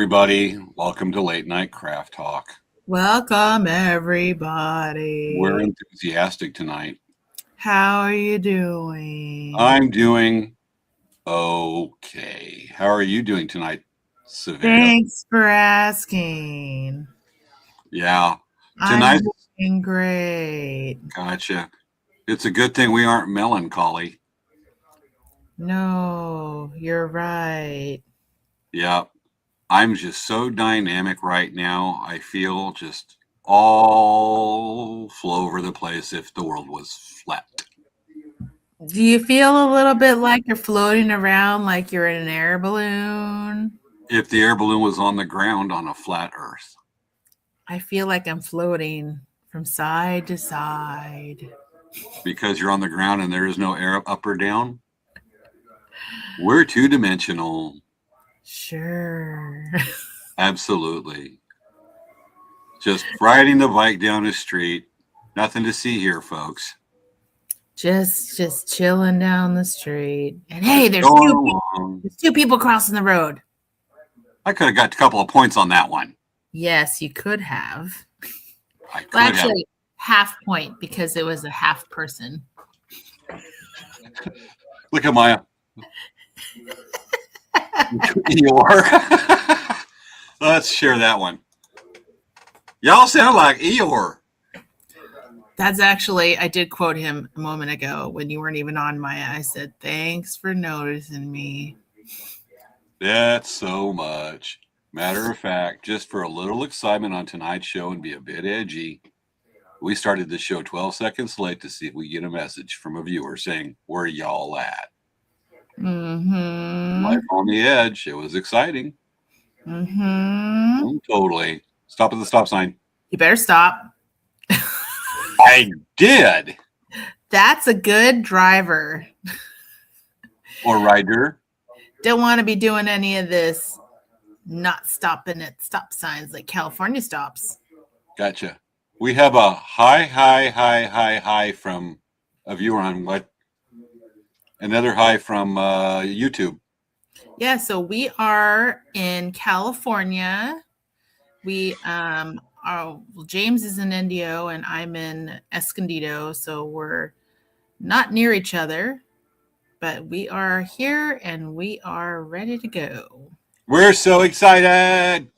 everybody. Welcome to Late Night Craft Talk. Welcome, everybody. We're enthusiastic tonight. How are you doing? I'm doing okay. How are you doing tonight, Svea? Thanks for asking. Yeah. I'm doing great. Gotcha. It's a good thing we aren't melancholy. No, you're right. Yeah. I'm just so dynamic right now. I feel just all flow over the place if the world was flat. Do you feel a little bit like you're floating around like you're in an air balloon? If the air balloon was on the ground on a flat earth. I feel like I'm floating from side to side. Because you're on the ground and there is no air up or down? We're two-dimensional. Sure. Absolutely. Just riding the bike down the street. Nothing to see folks. Just chilling down the street. And hey, there's two people crossing the road. I could have got a couple of points on that one. Yes, you could have. Actually, half point because it was a half person. Look at Maya. Eeyore. Let's share that one. Y'all sound like Eeyore. That's actually, I did quote him a moment ago when you weren't even on, Maya. I said, thanks for noticing me. That's so much. Matter of fact, just for a little excitement on tonight's show and be a bit edgy, we started the show 12 seconds late to see if we get a message from a viewer saying, where y'all at? Mm-hmm. Life on the edge. It was exciting. Mm-hmm. Totally. Stop at the stop sign. You better stop. I did. That's a good driver. Or rider. Don't want to be doing any of this not stopping at stop signs like California stops. Gotcha. We have a hi from a viewer on what? Another hi from YouTube. Yeah, so we are in California. We James is in Indio and I'm in Escondido, so we're not near each other, but we are here and we are ready to go. We're so excited.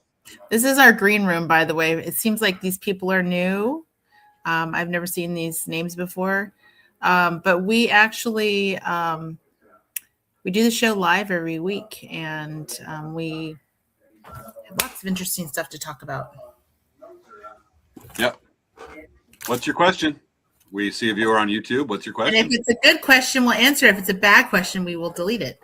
This is our green room, by the way. It seems like these people are new. I've never seen these names before, but we actually we do the show live every week, and we have lots of interesting stuff to talk about. Yep. What's your question? We see a viewer on YouTube. What's your question? And if it's a good question, we'll answer. If it's a bad question, we will delete it.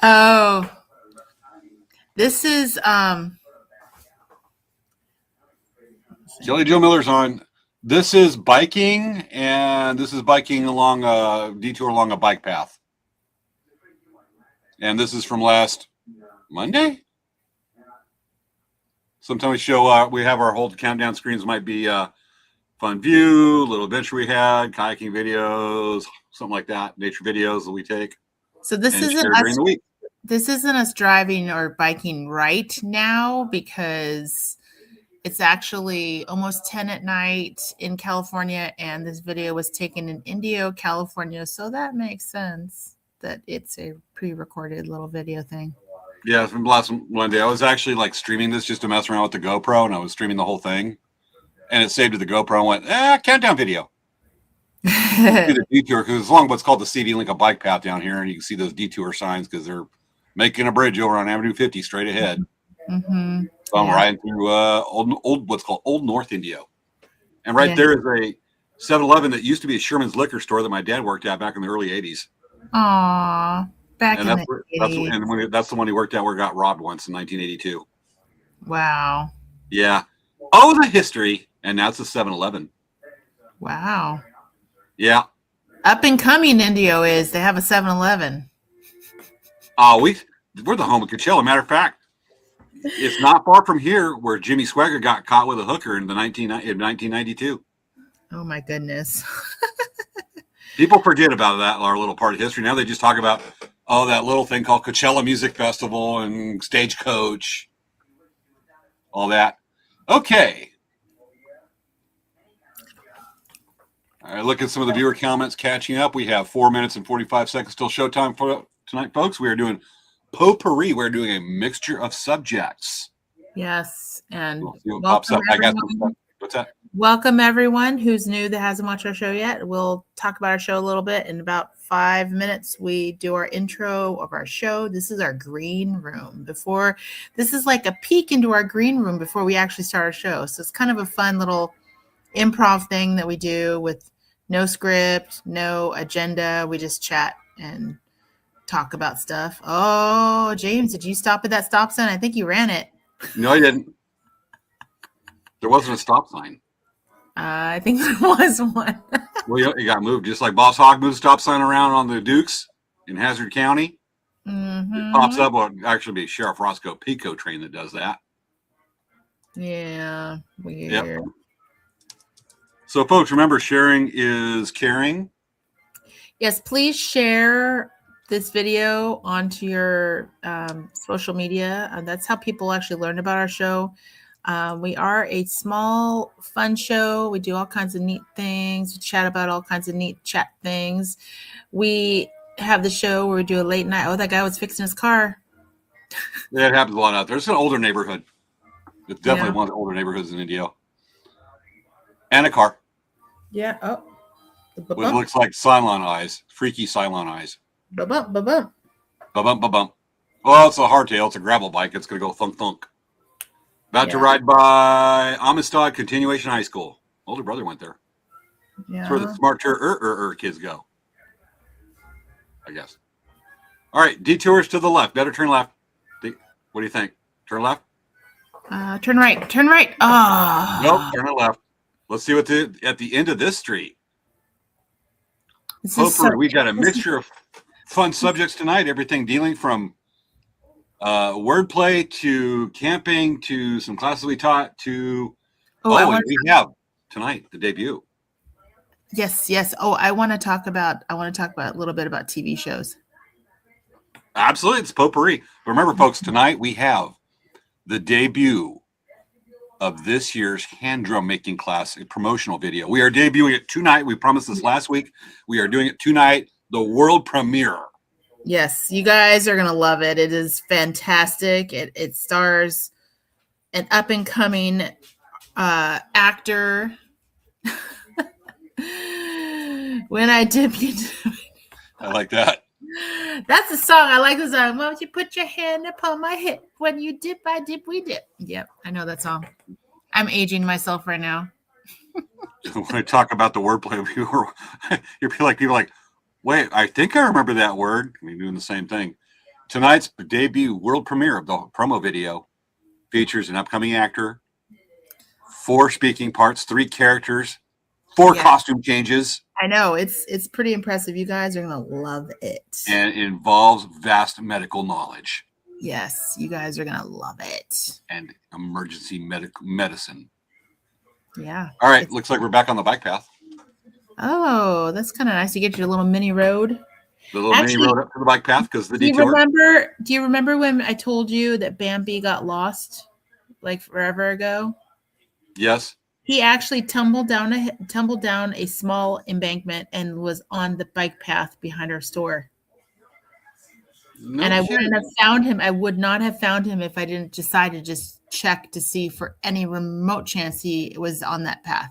Oh, this is Jelly Joe Miller's on. This is biking, and this is biking along a detour along a bike path. And this is from last Monday. Sometime we show we have our whole countdown screens. Might be fun view, little adventure we had, kayaking videos, something like that, nature videos that we take. So this isn't us. This isn't us driving or biking right now because it's actually almost 10 at night in California, and this video was taken in Indio, California. So that makes sense that it's a pre-recorded little video thing. Yeah, from last Monday. I was actually like streaming this just to mess around with the GoPro, and I was streaming the whole thing. And it saved to the GoPro and went, countdown video. Do the detour, because it's along what's called the CD Link, a bike path down here, and you can see those detour signs because they're making a bridge over on Avenue 50 straight ahead. Mm-hmm. So I'm riding through old what's called Old North Indio. And right there is a 7-Eleven that used to be a Sherman's liquor store that my dad worked at back in the early 80s. Aww, back in the 80s. That's the one he worked at where it got robbed once in 1982. Wow. Yeah. Oh, the history. And now it's a 7-Eleven. Wow. Yeah. Up and coming Indio is they have a 7-Eleven. Oh, we're the home of Coachella. Matter of fact, it's not far from here where Jimmy Swagger got caught with a hooker in 1992. Oh my goodness. People forget about that, our little part of history. Now they just talk about, that little thing called Coachella Music Festival and Stagecoach, all that. Okay. All right, look at some of the viewer comments catching up. We have 4 minutes and 45 seconds till showtime for tonight, folks. We are doing Potpourri. We're doing a mixture of subjects. Yes, and we'll see what pops up. I got some stuff. What's that? Welcome everyone who's new that hasn't watched our show yet. We'll talk about our show a little bit. In about 5 minutes, we do our intro of our show. This is our green room. This is like a peek into our green room before we actually start our show. So it's kind of a fun little improv thing that we do with no script, no agenda. We just chat and talk about stuff. Oh, James, did you stop at that stop sign? I think you ran it. No, I didn't. There wasn't a stop sign. I think there was one. Well, it got moved, just like Boss Hogg moved stop sign around on the Dukes in Hazard County. Mm-hmm. It pops up. Well, it'll actually be Sheriff Roscoe Pico train that does that. Yeah, weird. Yep. So, folks, remember, sharing is caring. Yes, please share this video onto your social media. That's how people actually learn about our show. We are a small, fun show. We do all kinds of neat things. We chat about all kinds of neat chat things. We have the show where we do a late night. Oh, that guy was fixing his car. Yeah, it happens a lot out there. It's an older neighborhood. It's definitely one of the older neighborhoods in India. And a car. Yeah. Oh. It looks like Cylon eyes. Freaky Cylon eyes. Ba-bump, ba-bump. Ba-bump, ba-bump. Well, it's a hardtail. It's a gravel bike. It's going to go thunk-thunk. About to ride by Amistad Continuation High School. Older brother went there. Yeah. That's where the smart kids go, I guess. All right, detours to the left. Better turn left. What do you think? Turn left? Turn right. Turn right. Oh. Nope, turn it left. Let's see what's at the end of this street. We got a mixture of fun subjects tonight. Everything dealing from wordplay to camping to some classes we taught to and we have tonight the debut. Yes. Oh, I want to talk about a little bit about TV shows. Absolutely, it's potpourri. But remember, folks, tonight we have the debut of this year's hand drum making class, a promotional video. We are debuting it tonight. We promised this last week. We are doing it tonight, the world premiere. Yes, you guys are going to love it. It is fantastic. It stars an up-and-coming actor. When I dip you. I like that. That's a song. I like the song. Won't you put your hand upon my hip? When you dip, I dip, we dip. Yep, I know that song. I'm aging myself right now. When I talk about the wordplay, people like, wait, I think I remember that word. We're doing the same thing. Tonight's debut world premiere of the promo video features an upcoming actor, 4 speaking parts, 3 characters, 4 costume changes. I know. It's pretty impressive. You guys are going to love it. And it involves vast medical knowledge. Yes, you guys are going to love it. And emergency medicine. Yeah. All right. Looks like we're back on the bike path. Oh, that's kind of nice. You get your little mini road. The little mini road up to the bike path because the detour. Do you remember when I told you that Bambi got lost like forever ago? Yes. He actually tumbled down a small embankment and was on the bike path behind our store. No and I shit. wouldn't have found him. I would not have found him if I didn't decide to just check to see for any remote chance he was on that path.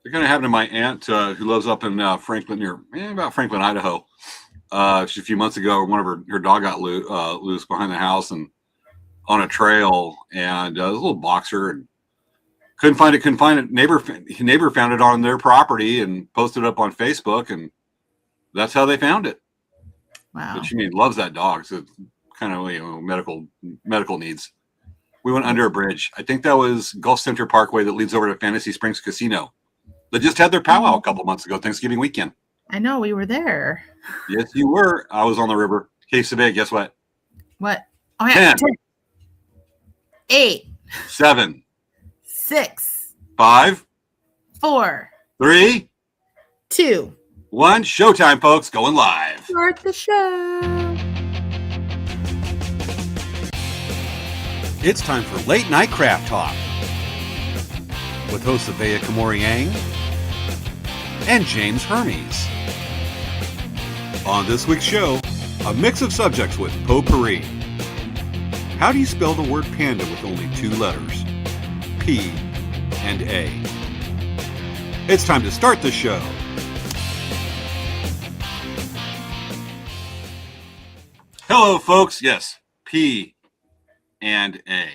They're going to happen to my aunt who lives up in Franklin, about Franklin, Idaho. Just a few months ago, one of her dog got loose behind the house and on a trail, and a little boxer, and couldn't find it. Neighbor found it on their property and posted it up on Facebook, and that's how they found it. Wow. But she loves that dog, so it's kind of medical needs. We went under a bridge. I think that was Gulf Center Parkway that leads over to Fantasy Springs Casino. They just had their powwow a couple months ago, Thanksgiving weekend. I know, we were there. Yes, you were. I was on the river. Case of 8, guess what? What? Oh, yeah. 10. 8. 7. 6. 5. 4. 3. 2. one. Showtime, folks. Going live. Start the show. It's time for Late Night Craft Talk with hosts Svea and James Hermes. On this week's show, a mix of subjects with Potpourri. How do you spell the word panda with only two letters? P and A. It's time to start the show. Hello, folks. Yes, P and A.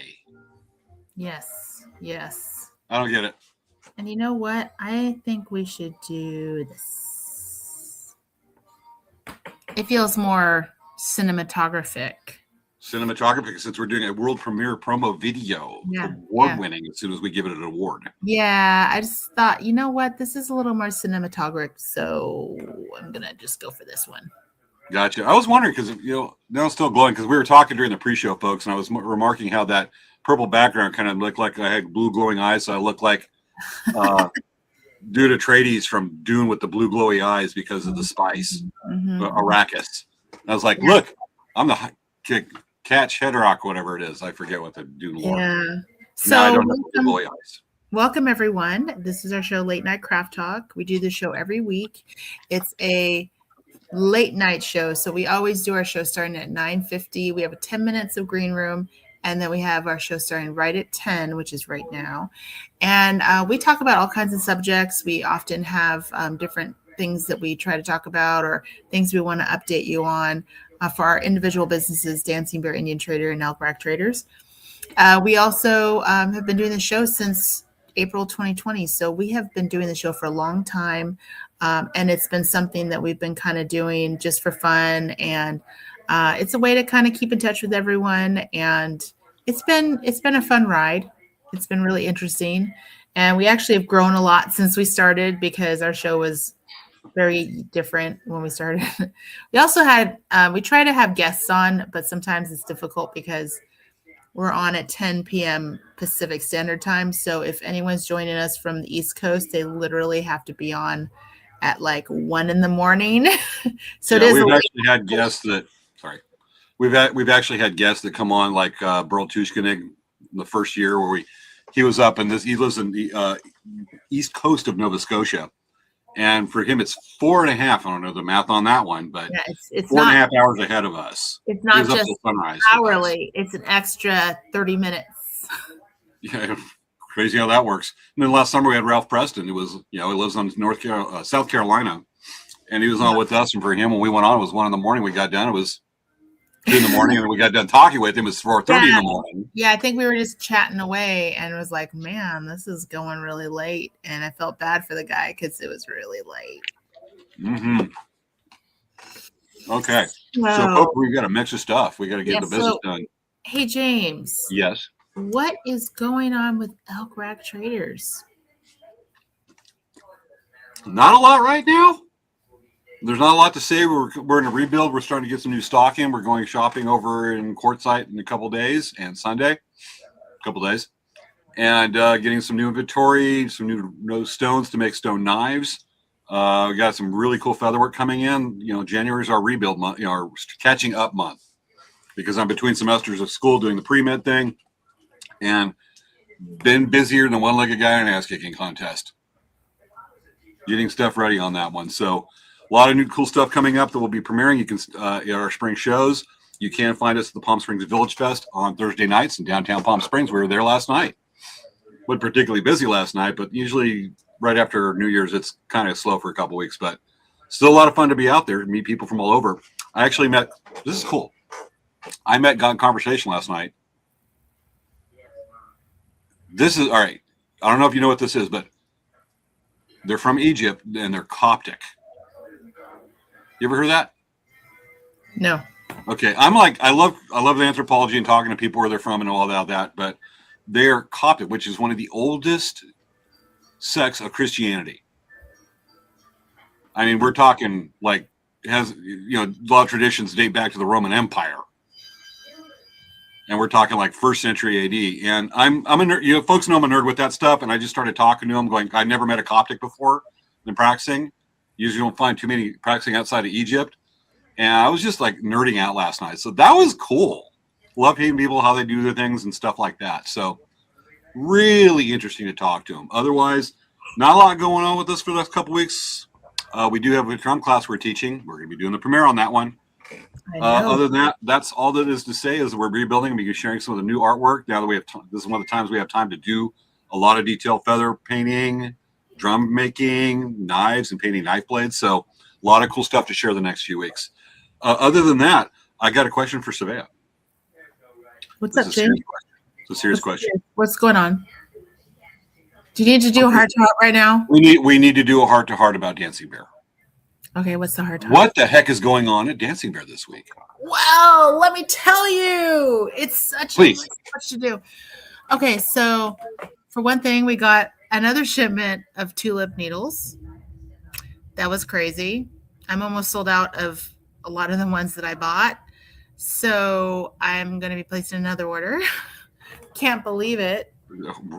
Yes, yes. I don't get it. And you know what? I think we should do this. It feels more cinematographic. Cinematography, since we're doing a world premiere promo video, award-winning as soon as we give it an award. Yeah, I just thought, you know what? This is a little more cinematographic, so I'm going to just go for this one. Gotcha. I was wondering because, now it's still glowing because we were talking during the pre-show, folks, and I was remarking how that purple background kind of looked like I had blue glowing eyes, so I looked like dude Atreides from Dune with the blue glowy eyes because of the spice, Arrakis. I was like, look, I'm the Catch Hedrock, whatever it is. I forget what the Dune lore. Yeah. So I don't know the glowy eyes. Welcome, everyone. This is our show, Late Night Craft Talk. We do this show every week. It's a late night show, so we always do our show starting at 9:50. We have 10 minutes of green room, and then we have our show starting right at 10, which is right now. And we talk about all kinds of subjects. We often have different things that we try to talk about or things we want to update you on for our individual businesses, Dancing Bear Indian Trader and Elk Rack Traders. We also have been doing the show since April 2020. So we have been doing the show for a long time. And it's been something that we've been kind of doing just for fun. And it's a way to kind of keep in touch with everyone. And it's been a fun ride. It's been really interesting. And we actually have grown a lot since we started because our show was very different when we started. We also had, we try to have guests on, but sometimes it's difficult because we're on at 10 p.m. Pacific Standard Time. So if anyone's joining us from the East Coast, they literally have to be on at like 1 a.m. So yeah, we've actually had guests that, we've actually had guests that come on like Burl Tushkanig the first year where he was up in this, he lives in the East Coast of Nova Scotia. And for him, it's 4.5. I don't know the math on that one, but it's 4.5 hours ahead of us. It's not just hourly; it's an extra 30 minutes. Yeah, crazy how that works. And then last summer we had Ralph Preston, who was, he lives on South Carolina, and he was on with us. And for him, when we went on, it was 1 a.m. We got done. It was 2 a.m, and we got done talking with him. It was 4:30 in the morning. Yeah, I think we were just chatting away, and it was like, man, this is going really late, and I felt bad for the guy because it was really late. Okay, so we've got a mix of stuff. We got to get the business done. Hey, James. Yes. What is going on with Elk Rack Traders? Not a lot right now. There's not a lot to say. We're in a rebuild. We're starting to get some new stock in. We're going shopping over in Quartzsite in a couple days and Sunday, and getting some new inventory, some new stones to make stone knives. We got some really cool featherwork coming in. January is our rebuild month, our catching up month, because I'm between semesters of school doing the pre-med thing, and been busier than one-legged guy in an ass-kicking contest. Getting stuff ready on that one. So a lot of new cool stuff coming up that we'll be premiering. You can at our spring shows. You can find us at the Palm Springs Village Fest on Thursday nights in downtown Palm Springs. We were there last night. Wasn't particularly busy last night, but usually right after New Year's, it's kind of slow for a couple weeks. But still a lot of fun to be out there and meet people from all over. I actually met. This is cool. I got in conversation last night. This is all right. I don't know if you know what this is, but they're from Egypt and they're Coptic. You ever heard that? No. Okay. I love the anthropology and talking to people where they're from and all that, but they're Coptic, which is one of the oldest sects of Christianity. I mean, we're talking like it has, a lot of traditions date back to the Roman Empire. And we're talking like 1st century AD. And I'm a nerd, folks know I'm a nerd with that stuff. And I just started talking to them going, I've never met a Coptic before. Been practicing. usually don't find too many practicing outside of Egypt. And I was just like nerding out last night. So that was cool. Love hearing people, how they do their things and stuff like that. So really interesting to talk to them. Otherwise, not a lot going on with us for the next couple weeks. We do have a drum class we're teaching. We're going to be doing the premiere on that one. Other than that, that's all that is to say is we're rebuilding and we're sharing some of the new artwork. Now that we have time, this is one of the times we have time to do a lot of detailed feather painting, drum making, knives, and painting knife blades. So a lot of cool stuff to share the next few weeks. Other than that, I got a question for Svea. What's up, James? It's a serious question. What's going on? Do you need to do a heart-to-heart right now? We need to do a heart-to-heart about Dancing Bear. Okay, what's the heart-to-heart? What the heck is going on at Dancing Bear this week? Well, let me tell you. It's such much to do. Okay, so for one thing, we got another shipment of tulip needles. That was crazy. I'm almost sold out of a lot of the ones that I bought. So I'm going to be placing another order. Can't believe it.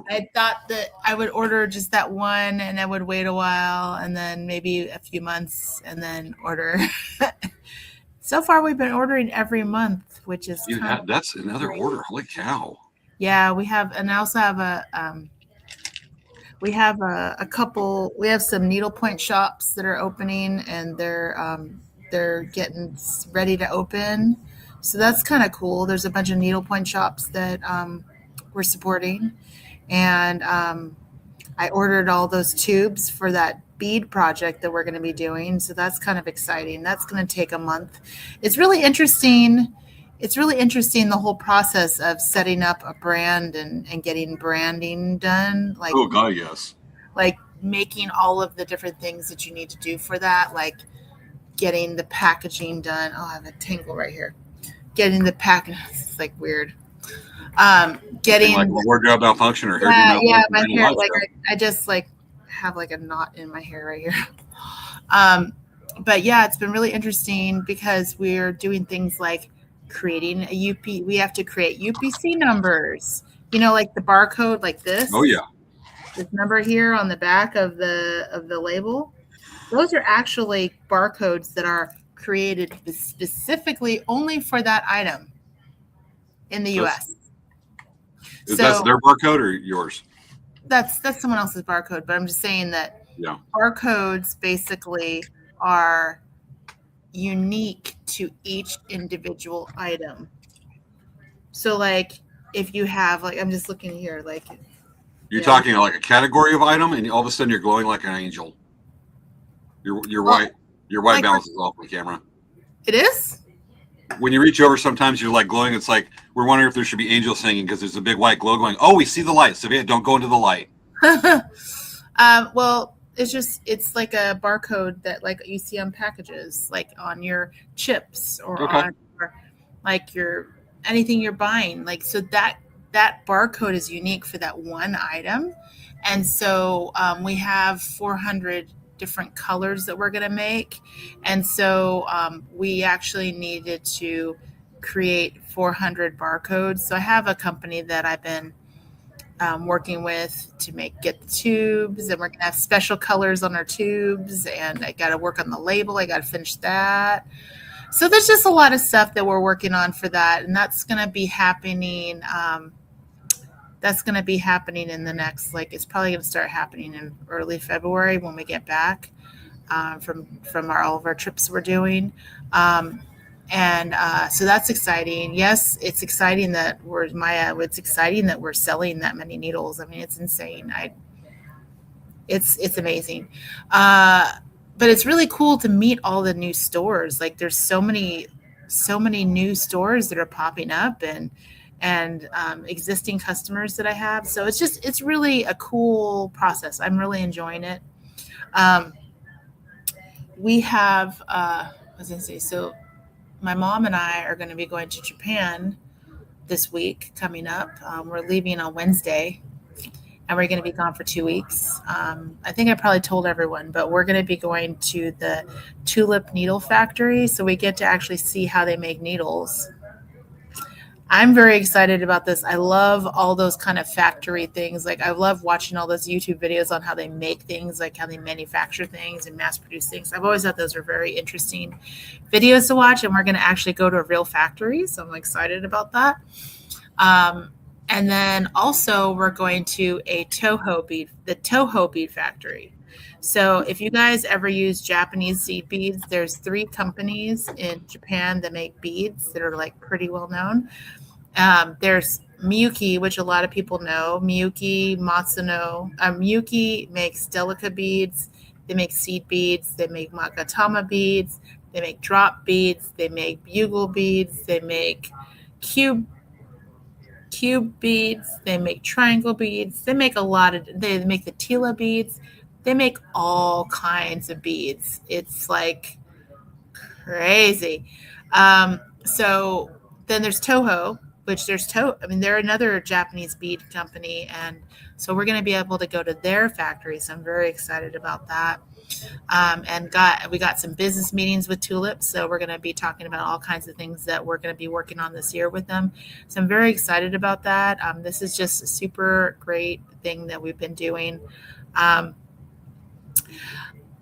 I thought that I would order just that one and I would wait a while and then maybe a few months and then order. So far, we've been ordering every month, which is that's another order. Holy cow. Yeah, we have, and I also have a couple. We have some needlepoint shops that are opening, and they're getting ready to open. So that's kind of cool. There's a bunch of needlepoint shops that we're supporting, and I ordered all those tubes for that bead project that we're going to be doing. So that's kind of exciting. That's going to take a month. It's really interesting. It's really interesting, the whole process of setting up a brand and getting branding done. Like, oh God, yes. Like making all of the different things that you need to do for that, like getting the packaging done. Oh, I have a tangle right here. Getting the package. It's like weird. Getting like wardrobe malfunction or hair. Yeah, my hair. Like I just like have like a knot in my hair right here. But yeah, it's been really interesting because we're doing things like creating a UP. We have to create UPC numbers. You know, like the barcode, like this. Oh yeah. This number here on the back of the label. Those are actually barcodes that are created specifically only for that item in the U.S. That's their barcode or yours? That's someone else's barcode, but I'm just saying that barcodes basically are unique to each individual item. So like if you have, like, I'm just looking here, like you're talking like a category of item and all of a sudden you're glowing like an angel. Your white like, bounces off the camera. It is? When you reach over, sometimes you're like glowing. It's like we're wondering if there should be angels singing because there's a big white glow going. Oh, we see the light. Svea, don't go into the light. Well, it's like a barcode that like you see on packages, like on your chips or on like your anything you're buying. Like so that barcode is unique for that one item, and so we have 400 different colors that we're going to make, and so we actually needed to create 400 barcodes. So I have a company that I've been working with to get the tubes, and we're going to have special colors on our tubes, and I got to work on the label. I got to finish that. So there's just a lot of stuff that we're working on for that, and that's going to be happening. That's going to be happening in the next, like, it's probably going to start happening in early February when we get back from all of our trips we're doing. And so that's exciting. Yes, it's exciting that it's exciting that we're selling that many needles. I mean, it's insane. It's amazing. But it's really cool to meet all the new stores. Like there's so many new stores that are popping up and existing customers that I have. So it's really a cool process. I'm really enjoying it. We have, I was going to say, so my mom and I are going to be going to Japan this week coming up. We're leaving on Wednesday and we're going to be gone for 2 weeks. I think I probably told everyone, but we're going to be going to the tulip needle factory. So we get to actually see how they make needles. I'm very excited about this. I love all those kind of factory things. Like I love watching all those YouTube videos on how they make things, like how they manufacture things and mass produce things. I've always thought those are very interesting videos to watch, and we're going to actually go to a real factory. So I'm excited about that. And then also we're going to the Toho bead factory. So if you guys ever use Japanese seed beads, there's 3 companies in Japan that make beads that are like pretty well known. There's Miyuki, which a lot of people know. Miyuki, Matsuno. Miyuki makes delica beads. They make seed beads. They make magatama beads. They make drop beads. They make bugle beads. They make cube beads. They make triangle beads. They make they make the tila beads. They make all kinds of beads. It's like crazy. So then there's Toho, they're another Japanese bead company. And so we're going to be able to go to their factory. So I'm very excited about that. We got some business meetings with Tulips. So we're going to be talking about all kinds of things that we're going to be working on this year with them. So I'm very excited about that. This is just a super great thing that we've been doing.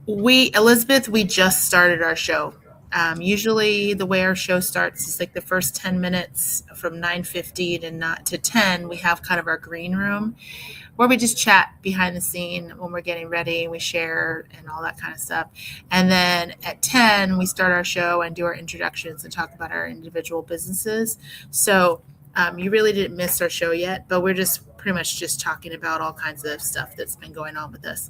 Elizabeth, we just started our show. Usually the way our show starts is like the first 10 minutes from 9:50 to 10, we have kind of our green room where we just chat behind the scene when we're getting ready. We share and all that kind of stuff. And then at 10, we start our show and do our introductions and talk about our individual businesses. So you really didn't miss our show yet, but we're just pretty much just talking about all kinds of stuff that's been going on with us.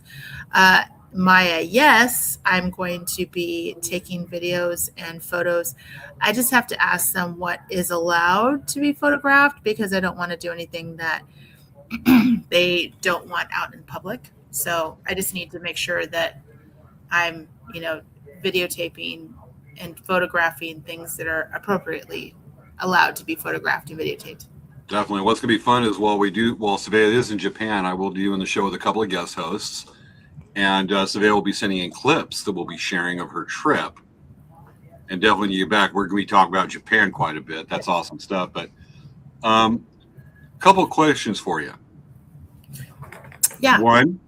Maya, yes, I'm going to be taking videos and photos. I just have to ask them what is allowed to be photographed because I don't want to do anything that they don't want out in public. So I just need to make sure that I'm, videotaping and photographing things that are appropriately allowed to be photographed and videotaped. Definitely. What's going to be fun is while Svea is in Japan, I will be doing the show with a couple of guest hosts. And Svea will be sending in clips that we'll be sharing of her trip. And definitely when you get back, we're going to be talking about Japan quite a bit. That's awesome stuff. But a couple of questions for you. Yeah. One,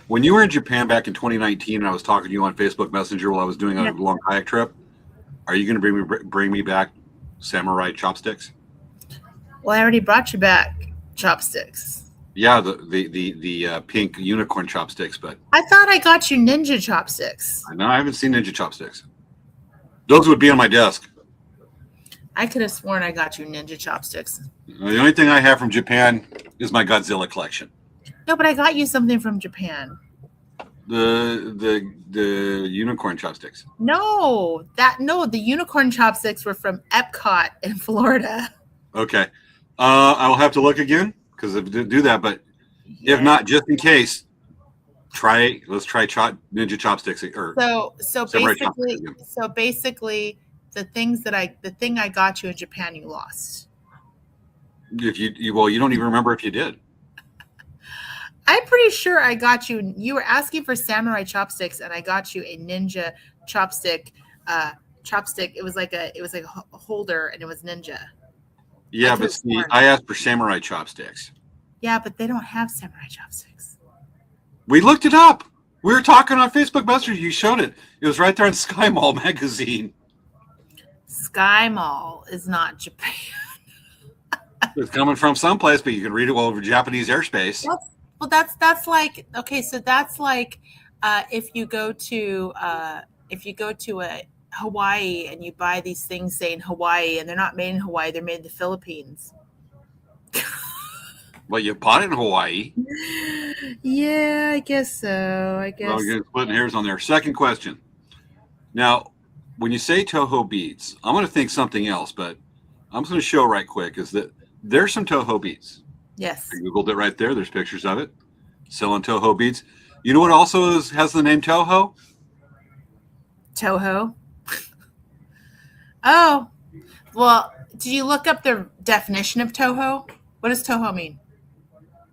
when you were in Japan back in 2019, and I was talking to you on Facebook Messenger while I was doing a long kayak trip, are you going to bring me back samurai chopsticks? Well, I already brought you back chopsticks. Yeah, the pink unicorn chopsticks, but I thought I got you ninja chopsticks. I know I haven't seen ninja chopsticks. Those would be on my desk. I could have sworn I got you ninja chopsticks. The only thing I have from Japan is my Godzilla collection. No, but I got you something from Japan. The unicorn chopsticks. No, the unicorn chopsticks were from Epcot in Florida. Okay, I will have to look again. Because if do that, but if not, just in case, let's try ninja chopsticks So basically, the thing I got you in Japan, you lost. If you don't even remember if you did. I'm pretty sure I got you. You were asking for samurai chopsticks, and I got you a ninja chopstick. It was like a holder, and it was ninja. Yeah, but see, I asked for samurai chopsticks. Yeah, but they don't have samurai chopsticks. We looked it up. We were talking on Facebook Messenger. You showed it. It was right there in Sky Mall magazine. Sky Mall is not Japan. It's coming from someplace, but you can read it all over Japanese airspace. That's like okay. So that's like if you go to a Hawaii and you buy these things saying Hawaii and they're not made in Hawaii, they're made in the Philippines. Well, you bought it in Hawaii. Yeah, I guess so. Well, you're splitting hairs on there. Second question. Now, when you say Toho beads, I'm going to think something else, but I'm just going to show right quick is that there's some Toho beads. Yes. I Googled it right there. There's pictures of it. Selling Toho beads. You know what also has the name Toho? Toho? Oh, well, did you look up the definition of Toho? What does Toho mean?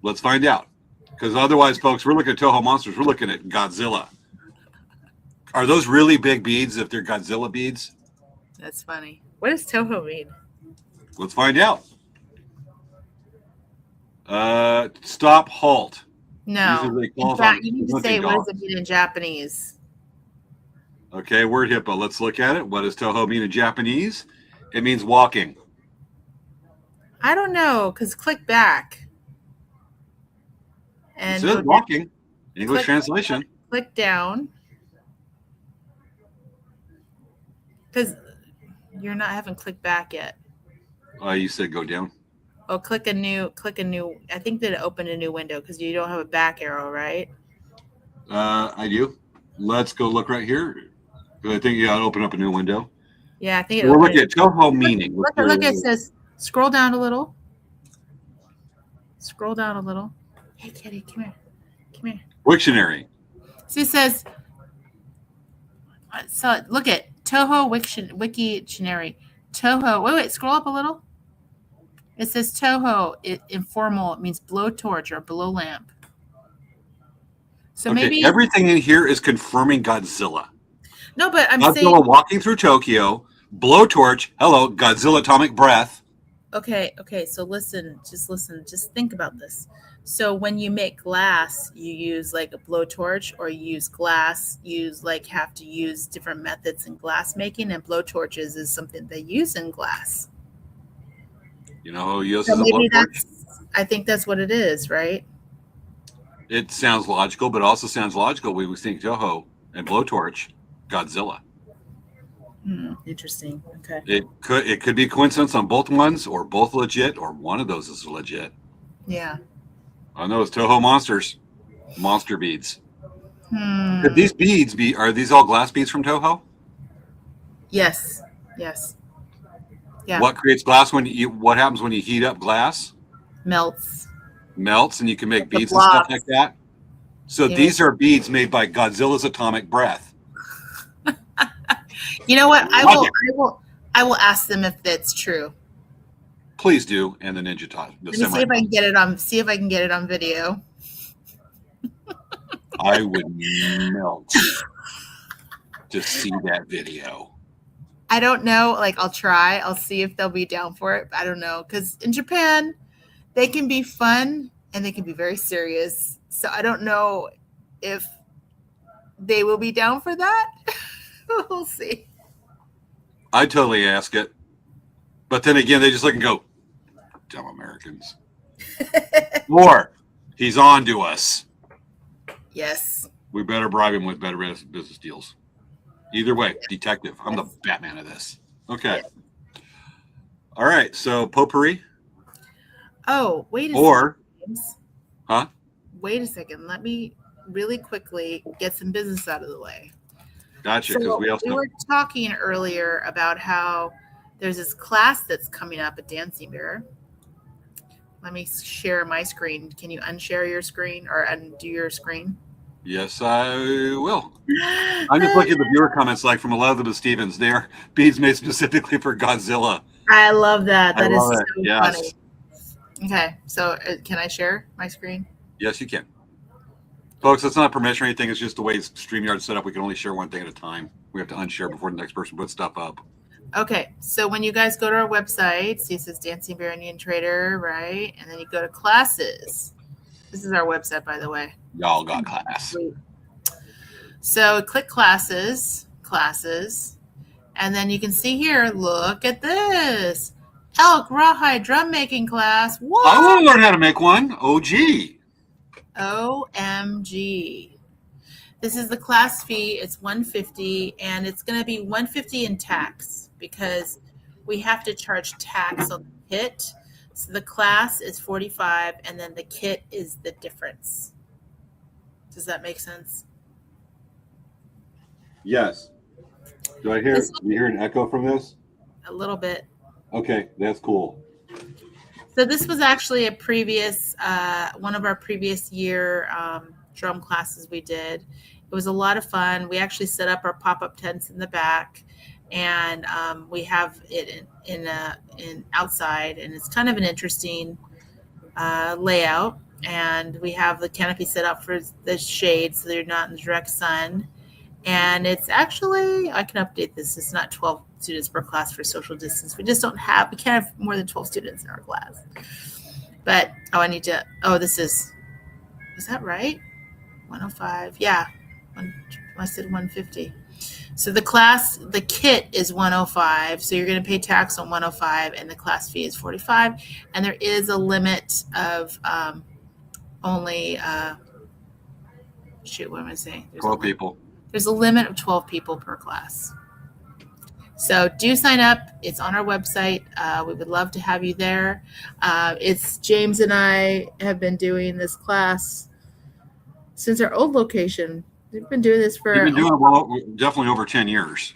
Let's find out. Because otherwise, folks, we're looking at Toho monsters. We're looking at Godzilla. Are those really big beads if they're Godzilla beads? That's funny. What does Toho mean? Let's find out. Stop, halt. No. Usually In calls fact, on you need to hunting say, what does it dogs. mean in Japanese? Okay, word hippo. Let's look at it. What does toho mean in Japanese? It means walking. I don't know, because click back It and says go down. walking. English Click, translation. click down. Because you're not having click back yet. You said go down. Oh, click a new. I think that it opened a new window because you don't have a back arrow, right? I do. Let's go look right here. I think it'll open up a new window. Yeah, I think it So we're opened. looking at toho meaning. Look, it says scroll down a little. Scroll down a little. Hey, kitty, come here. Come here. Wiktionary. So it says, so look at Toho Wiktionary. Toho, wait, scroll up a little. It says Toho, informal, it means blowtorch or blow lamp. So Okay, maybe everything in here is confirming Godzilla. no, but I'm Godzilla saying walking through Tokyo, blowtorch, hello, Godzilla atomic breath. okay, so listen, just think about this. So when you make glass, you use like a blowtorch or you use glass, have to use different methods in glass making, and blowtorches is something they use in glass. You know who uses So a maybe blowtorch? I think that's what it is, right? It sounds logical, but also sounds logical. We think Toho and blowtorch, Godzilla. Interesting. Okay. It could be coincidence on both ones, or both legit, or one of those is legit. Yeah. I know it's Toho monsters, monster beads. Could these beads are these all glass beads from Toho? Yes. Yeah. What creates glass what happens when you heat up glass? Melts, and you can make beads and stuff like that. So Yeah. these are beads made by Godzilla's atomic breath. You know what? I will ask them if that's true. Please do, and the ninja talk. Let me see if I can get it on video. I would melt to see that video. I don't know. Like, I'll try. I'll see if they'll be down for it. But I don't know, because in Japan, they can be fun and they can be very serious. So I don't know if they will be down for that. We'll see. I'd totally ask it. But then again, they just look and go, dumb Americans. Or, he's on to us. Yes. We better bribe him with better business deals. Either way, detective. I'm the Batman of this. Okay. Yeah. All right. So, Potpourri. Oh, wait a second. James. Huh? Wait a second. Let me really quickly get some business out of the way. Gotcha. So we were talking earlier about how there's this class that's coming up at Dancing Bear. Let me share my screen. Can you unshare your screen or undo your screen? Yes, I will. I'm just looking at the viewer comments, like from Elizabeth Stevens. They're beads made specifically for Godzilla. I love that. That is so yes. funny. Okay, so can I share my screen? Yes, you can. Folks, that's not permission or anything. It's just the way StreamYard's set up. We can only share one thing at a time. We have to unshare before the next person puts stuff up. Okay, so when you guys go to our website, see it says Dancing Bear Indian Trader, right? And then you go to classes. This is our website, by the way. Y'all got class. So click classes, and then you can see here, look at this. Elk Rawhide drum making class. What? I want to learn how to make one. OG. OMG. This is the class fee. It's $150, and it's going to be $150 in tax because we have to charge tax on the kit. So the class is $45, and then the kit is the difference. Does that make sense? Yes. Do you hear an echo from this? A little bit. Okay, that's cool. So this was actually a previous, one of our previous year drum classes we did. It was a lot of fun. We actually set up our pop-up tents in the back, and we have it in outside, and it's kind of an interesting layout. And we have the canopy set up for the shade, so they're not in the direct sun. And it's actually, I can update this. It's not 12 students per class for social distance. We can't have more than 12 students in our class. But I need to. Oh, this is that right? 105. Yeah, I said 150. So the kit is 105. So you're going to pay tax on 105, and the class fee is 45. And there is a limit of only. Shoot, what am I saying? 12 people. There's a limit of 12 people per class. So do sign up. It's on our website. We would love to have you there. It's James and I have been doing this class since our old location. We've been doing this for. We've been doing it well, definitely over 10 years.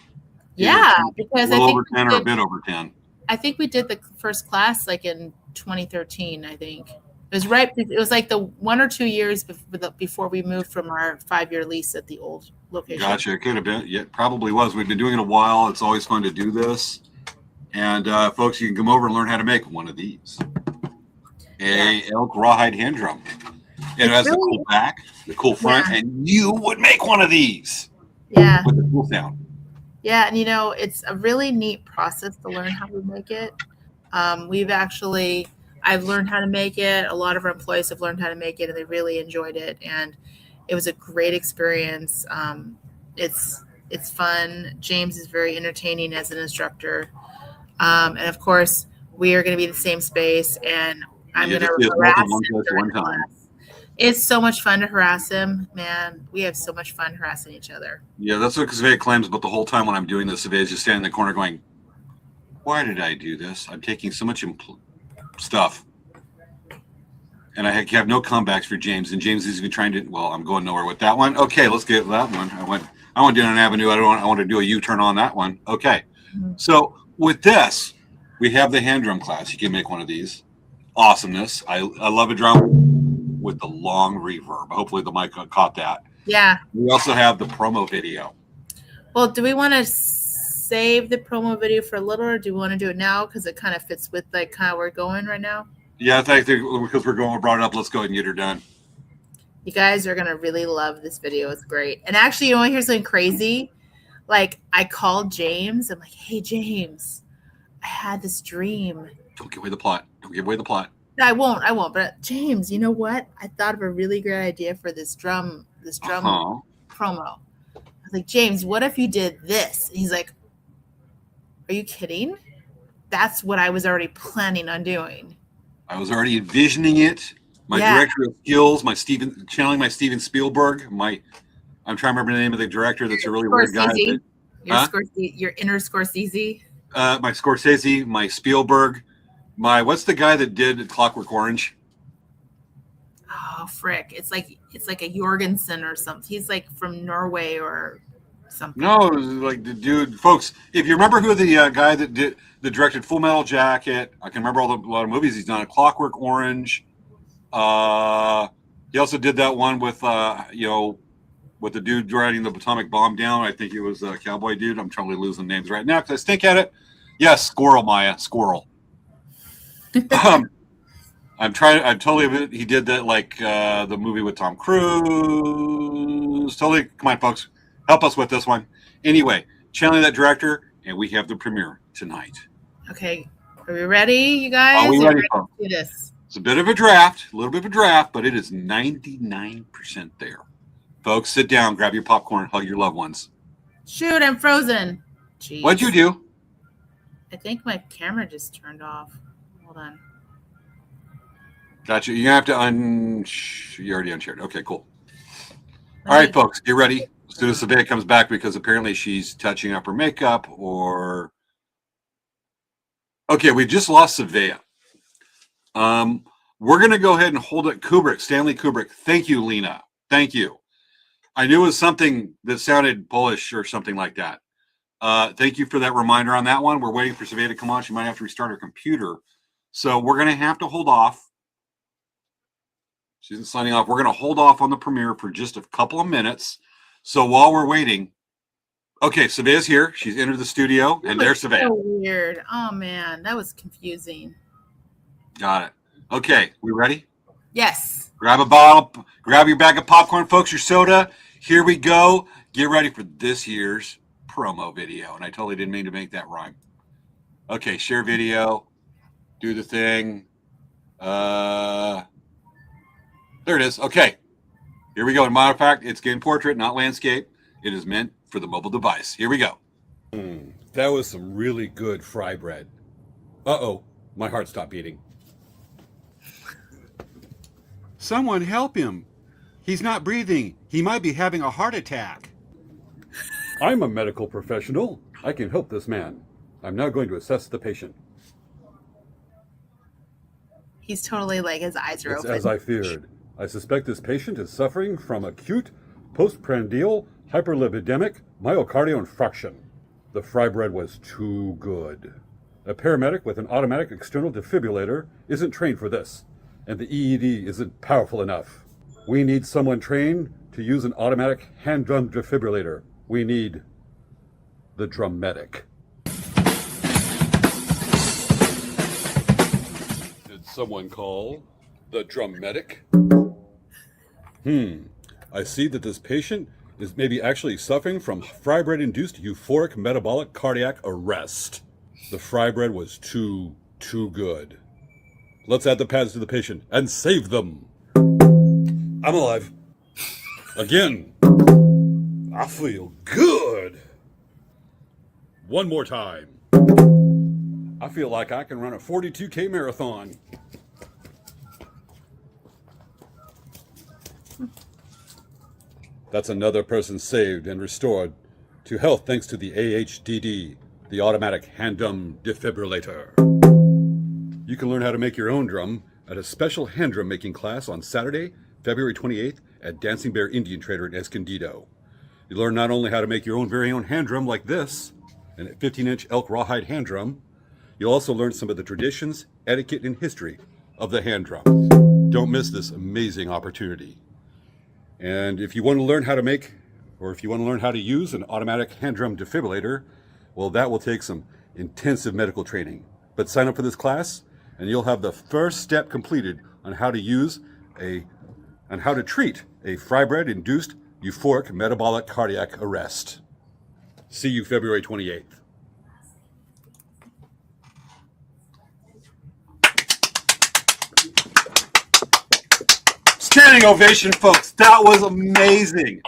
Yeah, because a little over 10 or a bit over 10. I think we did the first class like in 2013. I think it was right. It was like the 1 or 2 years before we moved from our 5-year lease at the old location. Gotcha. It could have been. Yeah, it probably was. We've been doing it a while. It's always fun to do this. And folks, you can come over and learn how to make one of these. Elk rawhide hand drum. It has the cool back, the cool front, and you would make one of these. Yeah. With the cool sound. Yeah, and it's a really neat process to learn how to make it. I've learned how to make it. A lot of our employees have learned how to make it, and they really enjoyed it. And it was a great experience. It's fun. James is very entertaining as an instructor. And of course, we are going to be in the same space, and I'm going to harass him during class. It's so much fun to harass him, man. We have so much fun harassing each other. Yeah, that's what Svea claims. But the whole time when I'm doing this, Svea is just standing in the corner going, "Why did I do this? I'm taking so much stuff, and I have no comebacks for James." And James is even trying to. Well, I'm going nowhere with that one. Okay, let's get that one. I went down an avenue. I want to do a U-turn on that one. Okay, So with this, we have the hand drum class. You can make one of these. Awesomeness. I love a drum with the long reverb. Hopefully the mic caught that. Yeah. We also have the promo video. Well, do we want to save the promo video for a little, or do we want to do it now? Because it kind of fits with like kind of where we're going right now. Yeah, I think because we brought it up, let's go ahead and get her done. You guys are going to really love this video. It's great. And actually, here's something crazy. Like, I called James. I'm like, hey, James, I had this dream. Don't give away the plot. I won't. But James, you know what? I thought of a really great idea for this drum promo. I was like, James, what if you did this? And he's like, are you kidding? That's what I was already planning on doing. I was already envisioning it. My director of skills, channeling my Steven Spielberg. I'm trying to remember the name of the director. That's a really weird guy. Your inner Scorsese. My Scorsese, my Spielberg. What's the guy that did Clockwork Orange? Oh, frick. It's like a Jorgensen or something. He's like from Norway or something. No, like the dude, folks, if you remember who the guy that directed Full Metal Jacket, I can remember a lot of movies he's done. Clockwork Orange. He also did that one with with the dude riding the atomic bomb down. I think it was a cowboy dude. I'm totally losing names right now because I stink at it. Yes, Squirrel, Maya, Squirrel. I'm totally. He did that like the movie with Tom Cruise. Totally. Come on, folks, help us with this one. Anyway, channeling that director, and we have the premiere tonight. Okay, are we ready, you guys? Are we ready to do this? It's a little bit of a draft, but it is 99% there. Folks, sit down, grab your popcorn, hug your loved ones. Shoot, I'm frozen. Jeez. What'd you do? I think my camera just turned off. Hold on. Gotcha. You have to you already unshared. Okay, cool. All right, folks, get ready. As soon as Svea comes back, because apparently she's touching up her makeup or... Okay, we just lost Svea. We're going to go ahead and hold it. Stanley Kubrick. Thank you, Lena. Thank you. I knew it was something that sounded Polish or something like that. Thank you for that reminder on that one. We're waiting for Svea to come on. She might have to restart her computer. So we're going to have to hold off. She's signing off. We're going to hold off on the premiere for just a couple of minutes. So while we're waiting, okay, Svea's here. She's entered the studio, and there's Svea. So weird. Oh, man, that was confusing. Got it. Okay, we ready? Yes. Grab a bottle, grab your bag of popcorn, folks, your soda. Here we go. Get ready for this year's promo video. And I totally didn't mean to make that rhyme. Okay, share video. Do the thing. There it is. Okay. Here we go. As a matter of fact, it's game portrait, not landscape. It is meant for the mobile device. Here we go. That was some really good fry bread. Uh-oh, my heart stopped beating. Someone help him. He's not breathing. He might be having a heart attack. I'm a medical professional. I can help this man. I'm now going to assess the patient. He's totally like his eyes are open. As I feared. I suspect this patient is suffering from acute postprandial hyperlipidemic myocardial infarction. The fry bread was too good. A paramedic with an automatic external defibrillator isn't trained for this, and the EED isn't powerful enough. We need someone trained to use an automatic hand drum defibrillator. We need the drum medic. Did someone call the drum medic? I see that this patient is maybe actually suffering from fry bread-induced euphoric metabolic cardiac arrest. The fry bread was too good. Let's add the pads to the patient and save them. I'm alive. Again. I feel good. One more time. I feel like I can run a 42K marathon. That's another person saved and restored to health thanks to the AHDD, the automatic hand drum defibrillator. You can learn how to make your own drum at a special hand drum making class on Saturday, February 28th at Dancing Bear Indian Trader in Escondido. You learn not only how to make your own very own hand drum like this, a 15-inch elk rawhide hand drum, you'll also learn some of the traditions, etiquette, and history of the hand drum. Don't miss this amazing opportunity. And if you want to learn how to make, or if you want to learn how to use an automatic hand drum defibrillator, well, that will take some intensive medical training. But sign up for this class, and you'll have the first step completed on how to treat a fry bread-induced euphoric metabolic cardiac arrest. See you February 28th. Standing ovation, folks. That was amazing.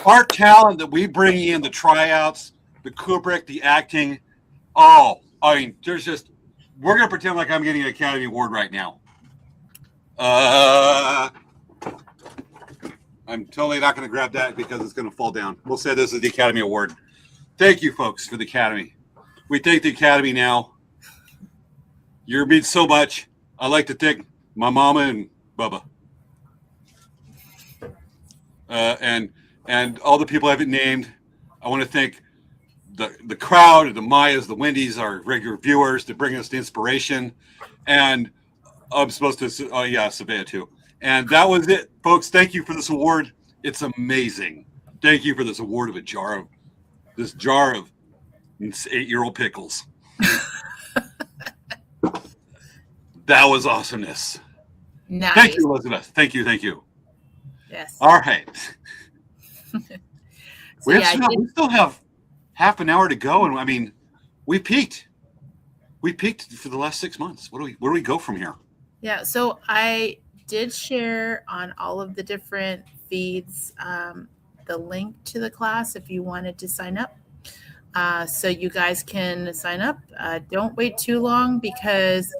Our talent that we bring in, the tryouts, the Kubrick, the acting. Oh, I mean, we're going to pretend like I'm getting an Academy Award right now. I'm totally not going to grab that because it's going to fall down. We'll say this is the Academy Award. Thank you, folks, for the Academy. We thank the Academy now. You mean so much. I'd like to thank my mama and Bubba. And all the people I haven't named. I want to thank the crowd, the Mayas, the Wendy's, our regular viewers that bring us the inspiration. And I'm supposed to, Svea too. And that was it, folks. Thank you for this award. It's amazing. Thank you for this award of a jar of 8-year-old pickles. That was awesomeness. Nice. Thank you, Elizabeth. Thank you. Yes. All right. So, we still have half an hour to go, and I mean, we peaked. We peaked for the last 6 months. Where do we go from here? Yeah. So I did share on all of the different feeds the link to the class if you wanted to sign up. So you guys can sign up. Don't wait too long because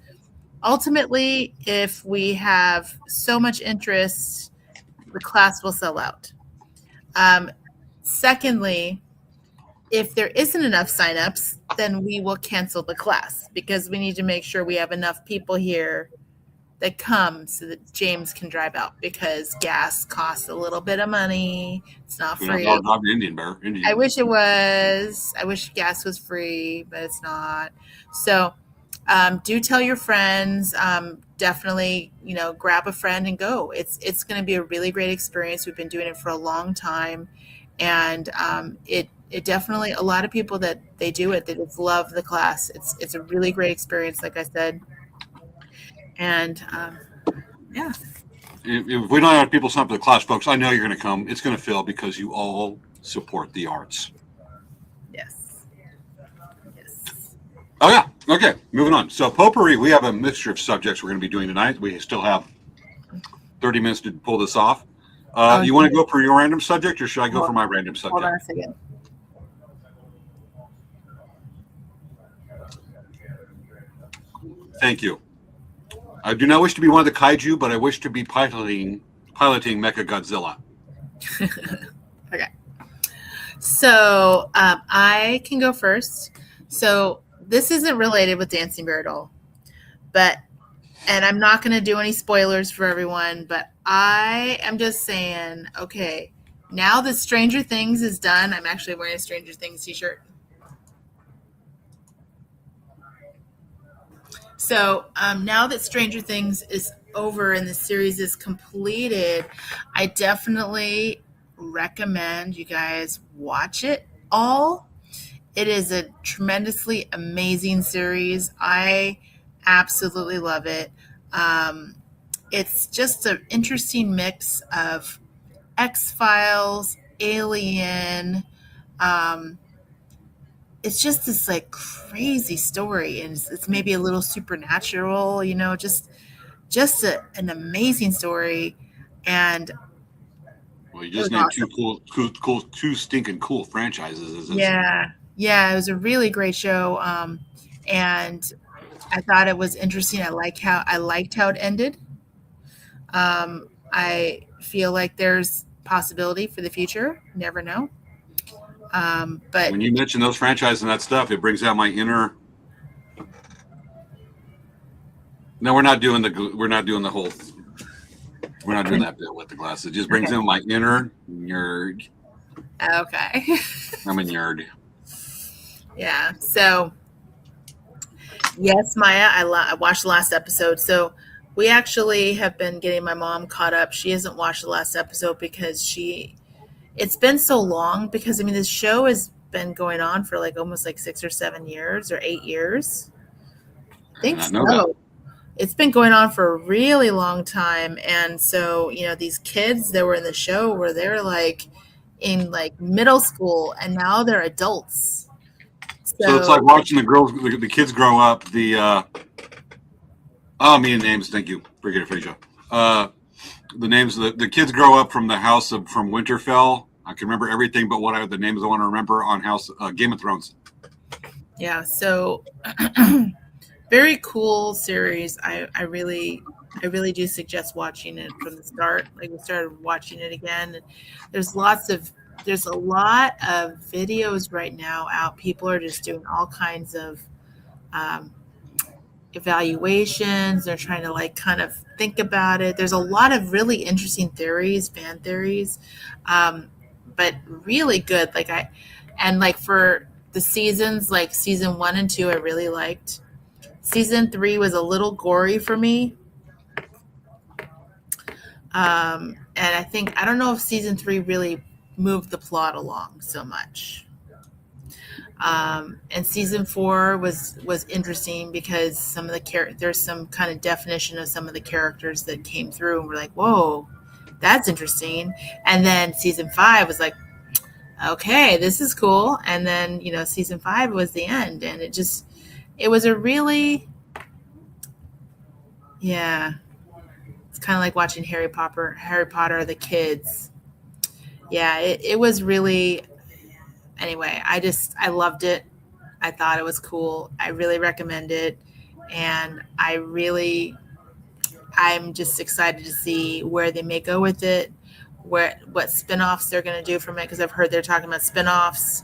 ultimately, if we have so much interest, the class will sell out. Secondly, if there isn't enough signups, then we will cancel the class because we need to make sure we have enough people here that come so that James can drive out because gas costs a little bit of money. It's not free. Indian Bear. I wish it was. I wish gas was free, but it's not. So do tell your friends. Definitely, grab a friend and go. It's going to be a really great experience. We've been doing it for a long time. And it definitely, a lot of people that they do it, they just love the class. It's a really great experience, like I said. And yeah. If we don't have people sign up for the class, folks, I know you're going to come. It's going to fill because you all support the arts. Yes. Oh, yeah. Okay, moving on. So Potpourri, we have a mixture of subjects we're going to be doing tonight. We still have 30 minutes to pull this off. You want to go for your random subject, or should I go for my random subject? Hold on a second. Thank you. I do not wish to be one of the kaiju, but I wish to be piloting Mecha Godzilla. Okay. So I can go first. So this isn't related with Dancing Bear at all, and I'm not going to do any spoilers for everyone, but I am just saying, okay, now that Stranger Things is done, I'm actually wearing a Stranger Things t-shirt. So now that Stranger Things is over and the series is completed, I definitely recommend you guys watch it all. It is a tremendously amazing series. I absolutely love it. It's just an interesting mix of X-Files, Alien. It's just this like crazy story, and it's maybe a little supernatural, just an amazing story. And well, you just named awesome. two stinking cool franchises. Yeah, it was a really great show, and I thought it was interesting. I liked how it ended. I feel like there's possibility for the future. Never know. But when you mention those franchises and that stuff, it brings out my inner. No, we're not doing the whole. We're not doing that bit with the glasses. It just brings in my inner nerd. Okay. I'm a nerd. Yeah. So, yes, Maya, I watched the last episode. So we actually have been getting my mom caught up. She hasn't watched the last episode because it's been so long, because this show has been going on for almost 6 or 7 years or 8 years. I think so. That. It's been going on for a really long time. And so, these kids that were in the show they're in middle school, and now they're adults. So it's like watching the kids grow up. Me and names. Thank you. Forget it, Frasier. The names of the kids grow up from the house from Winterfell. I can remember everything but the names I want to remember on Game of Thrones. Yeah. So very cool series. I really do suggest watching it from the start. We started watching it again. And there's a lot of videos right now out. People are just doing all kinds of evaluations. They're trying to kind of think about it. There's a lot of really interesting fan theories, but really good. For the seasons, season 1 and 2, I really liked. Season 3 was a little gory for me. And I don't know if season 3 really moved the plot along so much. And season 4 was interesting because some of there's some kind of definition of some of the characters that came through, and we're like, whoa, that's interesting. And then season 5 was like, okay, this is cool. And then, season 5 was the end, and it was a really, yeah, it's kind of like watching Harry Potter, the kids. Yeah, it was really, anyway, I loved it. I thought it was cool. I really recommend it. And I'm just excited to see where they may go with it, what spin-offs they're going to do from it, because I've heard they're talking about spin-offs.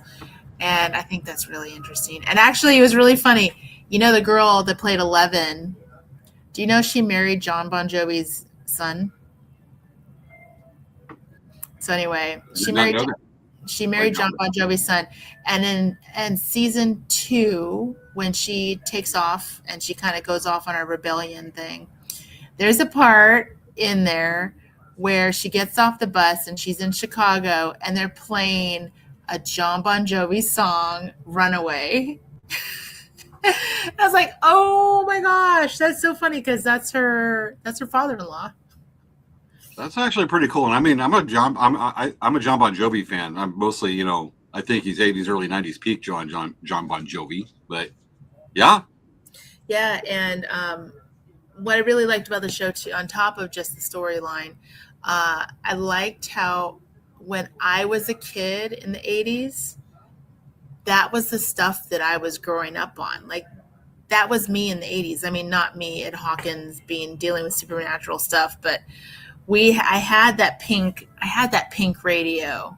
And I think that's really interesting. And actually, it was really funny. The girl that played 11, do you know she married Jon Bon Jovi's son? So anyway, she married Jon Bon Jovi's son. And in season 2, when she takes off and she kind of goes off on her rebellion thing, there's a part in there where she gets off the bus and she's in Chicago and they're playing a Jon Bon Jovi song, Runaway. I was like, oh my gosh, that's so funny, because that's her father-in-law. That's actually pretty cool. And I'm a Jon Bon Jovi fan. I'm mostly, I think he's 80s, early 90s peak Jon Bon Jovi, but Yeah. Yeah, and what I really liked about the show too, on top of just the storyline, I liked how when I was a kid in the 80s, that was the stuff that I was growing up on. Like that was me in the 80s. I mean, not me at Hawkins dealing with supernatural stuff, but I had that pink radio,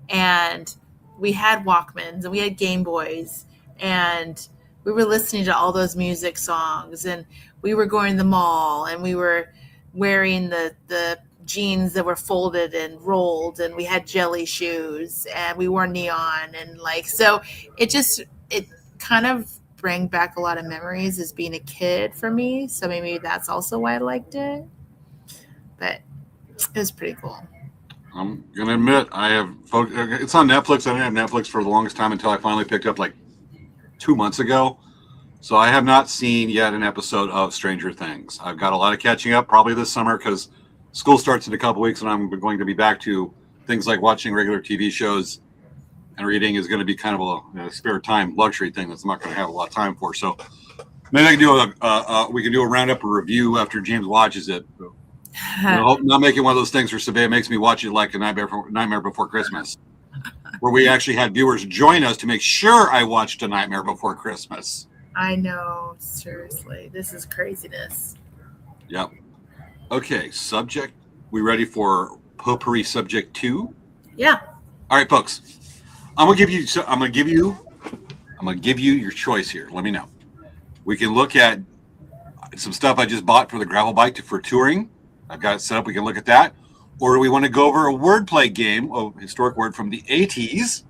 and we had Walkmans and we had Game Boys, and we were listening to all those music songs, and we were going to the mall, and we were wearing the jeans that were folded and rolled, and we had jelly shoes, and we wore neon, and like, so it kind of bring back a lot of memories as being a kid for me. So maybe that's also why I liked it, but it was pretty cool. I'm gonna admit it's on Netflix. I didn't have Netflix for the longest time until I finally picked up like 2 months ago. So I have not seen yet an episode of Stranger Things. I've got a lot of catching up probably this summer because school starts in a couple weeks, and I'm going to be back to things like watching regular TV shows, and reading is going to be kind of a spare time luxury thing that's I'm not going to have a lot of time for. So maybe I can do we can do a roundup or review after James watches it. Not making one of those things where Svea makes me watch it like a Nightmare Before Christmas, where we actually had viewers join us to make sure I watched A Nightmare Before Christmas. I know, seriously, this is craziness. Yep. Okay, subject. We ready for Potpourri subject 2? Yeah. All right, folks. I'm gonna give you your choice here. Let me know. We can look at some stuff I just bought for the gravel bike for touring. I've got it set up. We can look at that. Or do we want to go over a wordplay game, a historic word from the 80s?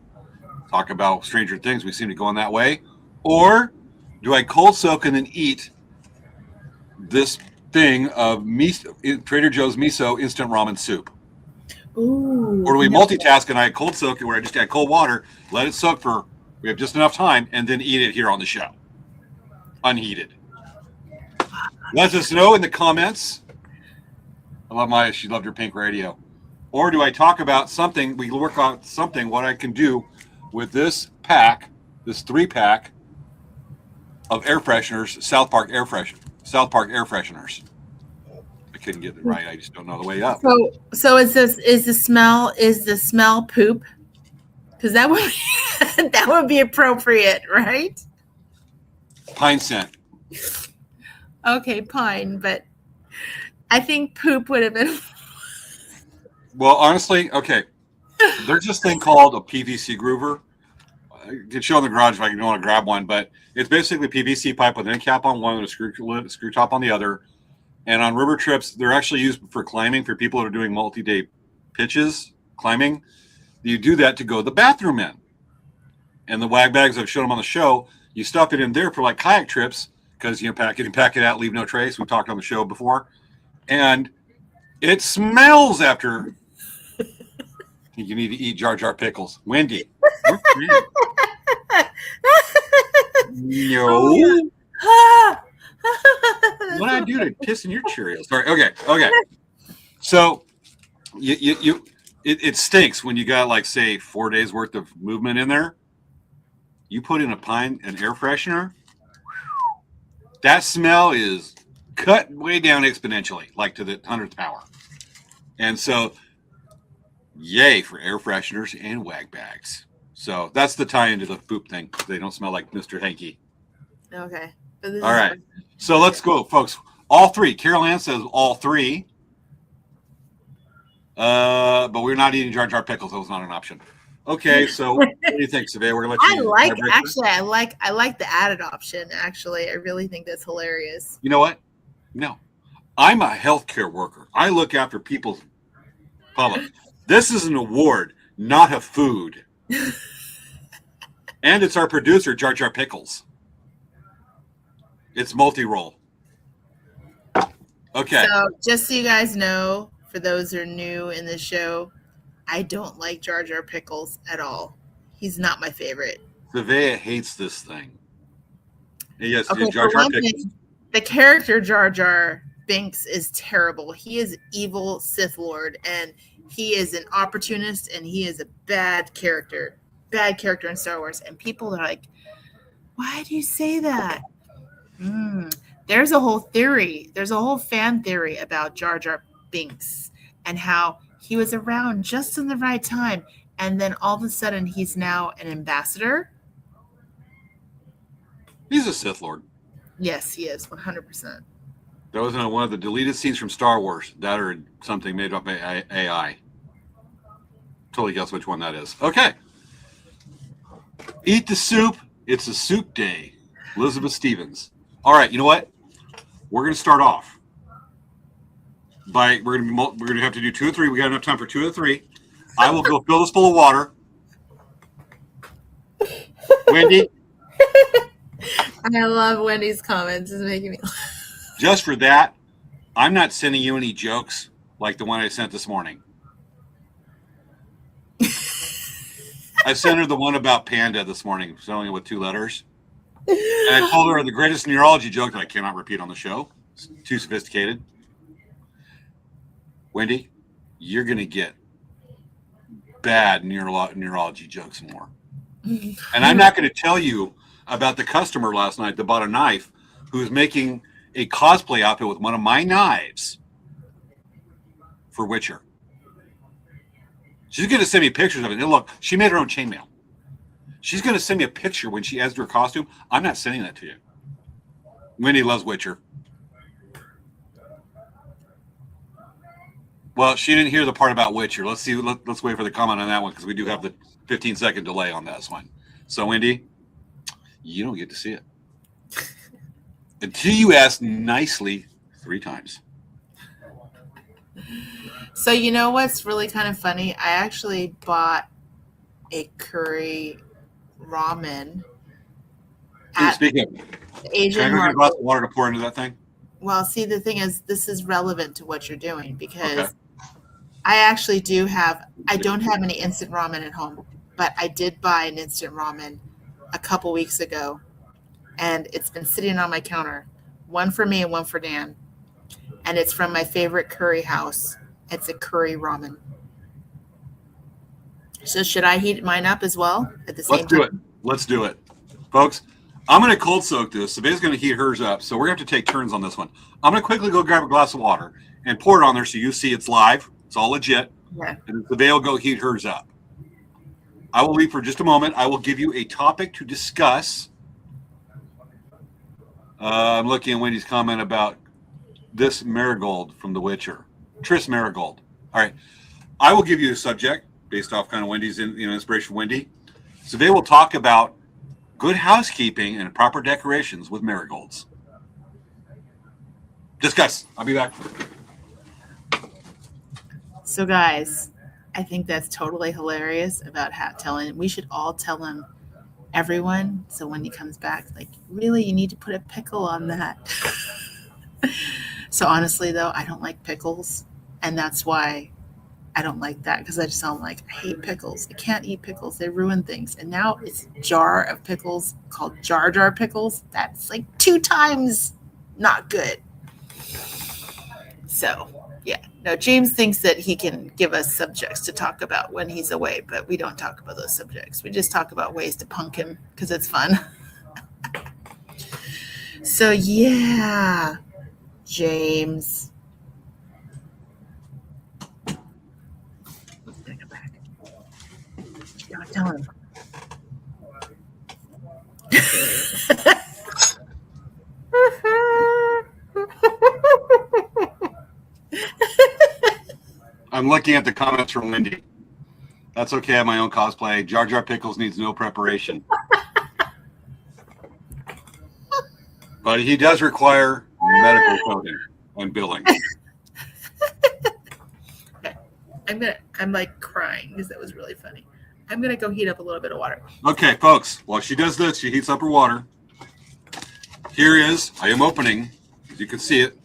Talk about Stranger Things. We seem to go on that way. Or do I cold soak and then eat this thing of Trader Joe's miso instant ramen soup? Ooh, or do we multitask and I cold soak it where I just add cold water, let it soak we have just enough time, and then eat it here on the show, unheated? Let us know in the comments. I love Maya. She loved her pink radio. Or do I talk about something? We work on something. What I can do with this 3-pack of air fresheners, South Park air fresheners. I couldn't get it right. I just don't know the way up. So is the smell poop? Because that would that would be appropriate, right? Pine scent. Okay, pine, but I think poop would have been. Well, honestly, okay. There's this thing called a PVC groover. I can show in the garage if I want to grab one, but it's basically PVC pipe with an end cap on one and a screw top on the other. And on river trips, they're actually used for climbing for people that are doing multi-day pitches, climbing. You do that to go to the bathroom in. And the wag bags, I've shown them on the show, you stuff it in there for like kayak trips because you pack it out, leave no trace. We talked on the show before. And it smells after. You need to eat Jar Jar pickles. Wendy. No. What I do to piss in your Cheerios? Sorry. Okay. So it stinks when you got like say 4 days worth of movement in there. You put in an air freshener. That smell is cut way down exponentially, like to the 100th power. And so, yay for air fresheners and wag bags. So that's the tie into the poop thing. They don't smell like Mr. Hanky. Okay. All right. So let's go, folks. All 3. Carol Ann says all 3. But we're not eating Jar Jar pickles. That was not an option. Okay, so what do you think, Svea? We're gonna let you. I like the added option. Actually, I really think that's hilarious. You know what? No, I'm a healthcare worker. I look after people's public. This is an award, not a food. And it's our producer, Jar Jar Pickles. It's multi-roll. Okay. So just so you guys know, for those who are new in the show, I don't like Jar Jar Pickles at all. He's not my favorite. Svea hates this thing. Yes, okay, Jar Jar Pickles. The character Jar Jar Binks is terrible. He is evil Sith Lord, and he is an opportunist, and he is a bad character in Star Wars. And people are like, Why do you say that? There's a whole theory. There's a whole fan theory about Jar Jar Binks and how he was around just in the right time. And then all of a sudden, he's now an ambassador. He's a Sith Lord. Yes, he is, 100%. That was one of the deleted scenes from Star Wars. That or something made up by AI. Totally guess which one that is. Okay. Eat the soup. It's a soup day. Elizabeth Stevens. All right, you know what? We're going to start off by we're going to have to do 2 or 3. We got enough time for 2 or 3. I will go fill this full of water. Wendy, I love Wendy's comments. It's making me laugh. Just for that, I'm not sending you any jokes like the one I sent this morning. I sent her the one about Panda this morning, spelling it with 2 letters. And I told her the greatest neurology joke that I cannot repeat on the show. It's too sophisticated. Wendy, you're going to get bad neurology jokes more. And I'm not going to tell you about the customer last night that bought a knife who was making a cosplay outfit with one of my knives for Witcher. She's going to send me pictures of it. And look, she made her own chainmail. She's going to send me a picture when she adds to her costume. I'm not sending that to you. Wendy loves Witcher. Well, she didn't hear the part about Witcher. Let's see. Let's wait for the comment on that one because we do have the 15-second delay on this one. So, Wendy, you don't get to see it until you ask nicely 3 times. So you know what's really kind of funny? I actually bought a curry ramen at Speaking of, Asian can I go get a market. glass of water to pour into that thing? Well, see, the thing is, this is relevant to what you're doing because Okay. I actually I don't have any instant ramen at home, but I did buy an instant ramen a couple weeks ago, and it's been sitting on my counter, one for me and one for Dan, and it's from my favorite curry house. It's a curry ramen. So should I heat mine up as well at the same time? Let's do it. Folks, I'm going to cold soak this. Sabea's going to heat hers up, so we're going to have to take turns on this one. I'm going to quickly go grab a glass of water and pour it on there so you see it's live. It's all legit. Yeah. And Sabea will go heat hers up. I will leave for just a moment. I will give you a topic to discuss. I'm looking at Wendy's comment about this Marigold from The Witcher. Triss Marigold. All right. I will give you a subject based off kind of Wendy's inspiration from Wendy. Sabea will talk about good housekeeping and proper decorations with marigolds. Discuss. I'll be back. So guys, I think that's totally hilarious about we should all tell him, everyone, so when he comes back, like, really, you need to put a pickle on that. So honestly though, I don't like pickles, and that's why I don't like that, because I just sound like I hate pickles. I can't eat pickles. They ruin things. And now it's a jar of pickles called Jar Jar pickles. That's like 2 times not good. So yeah, no, James thinks that he can give us subjects to talk about when he's away, but we don't talk about those subjects. We just talk about ways to punk him because it's fun. So yeah, James. Let's take it back. Don't tell him. I'm looking at the comments from Wendy. That's okay. I have my own cosplay. Jar Jar Pickles needs no preparation. But he does require medical coding and billing. Okay. I'm like crying because that was really funny. I'm going to go heat up a little bit of water. Okay, folks. While she does this, she heats up her water. Here is, I am opening, as you can see it,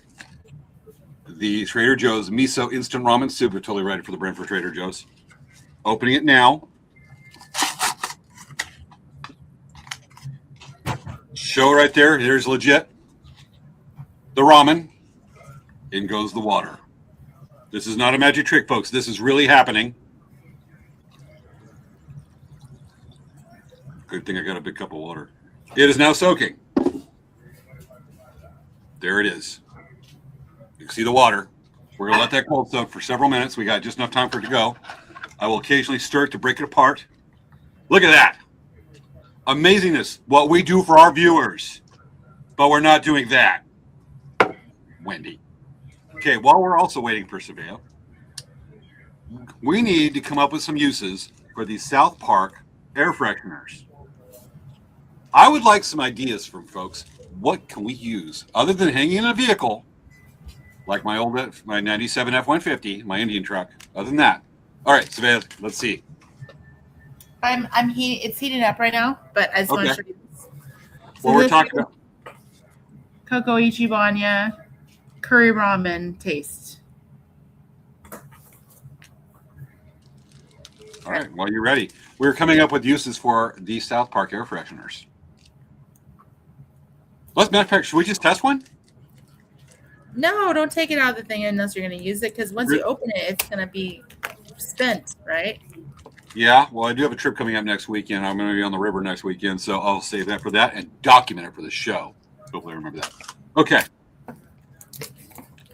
the Trader Joe's Miso Instant Ramen Soup. We're totally ready for the brand for Trader Joe's. Opening it now. Show right there. There's legit. The ramen. In goes the water. This is not a magic trick, folks. This is really happening. Good thing I got a big cup of water. It is now soaking. There it is. You can see the water. We're going to let that cold soak for several minutes. We got just enough time for it to go. I will occasionally stir it to break it apart. Look at that. Amazingness. What we do for our viewers. But we're not doing that. Wendy. Okay, while we're also waiting for Svea, we need to come up with some uses for these South Park air fresheners. I would like some ideas from folks. What can we use other than hanging in a vehicle, like my 97 F-150, my Indian truck? Other than that, all right, Svea, let's see. It's heating up right now, but I just want to show you this. Well, we're talking about Coco Ichibanya curry ramen taste. All right, well, you're ready. We're coming up with uses for these South Park air fresheners. Matter of fact, should we just test one? No, don't take it out of the thing unless you're going to use it, because once you open it, it's going to be spent, right? Yeah, well, I do have a trip coming up next weekend. I'm going to be on the river next weekend, so I'll save that for that and document it for the show. Hopefully I remember that. Okay.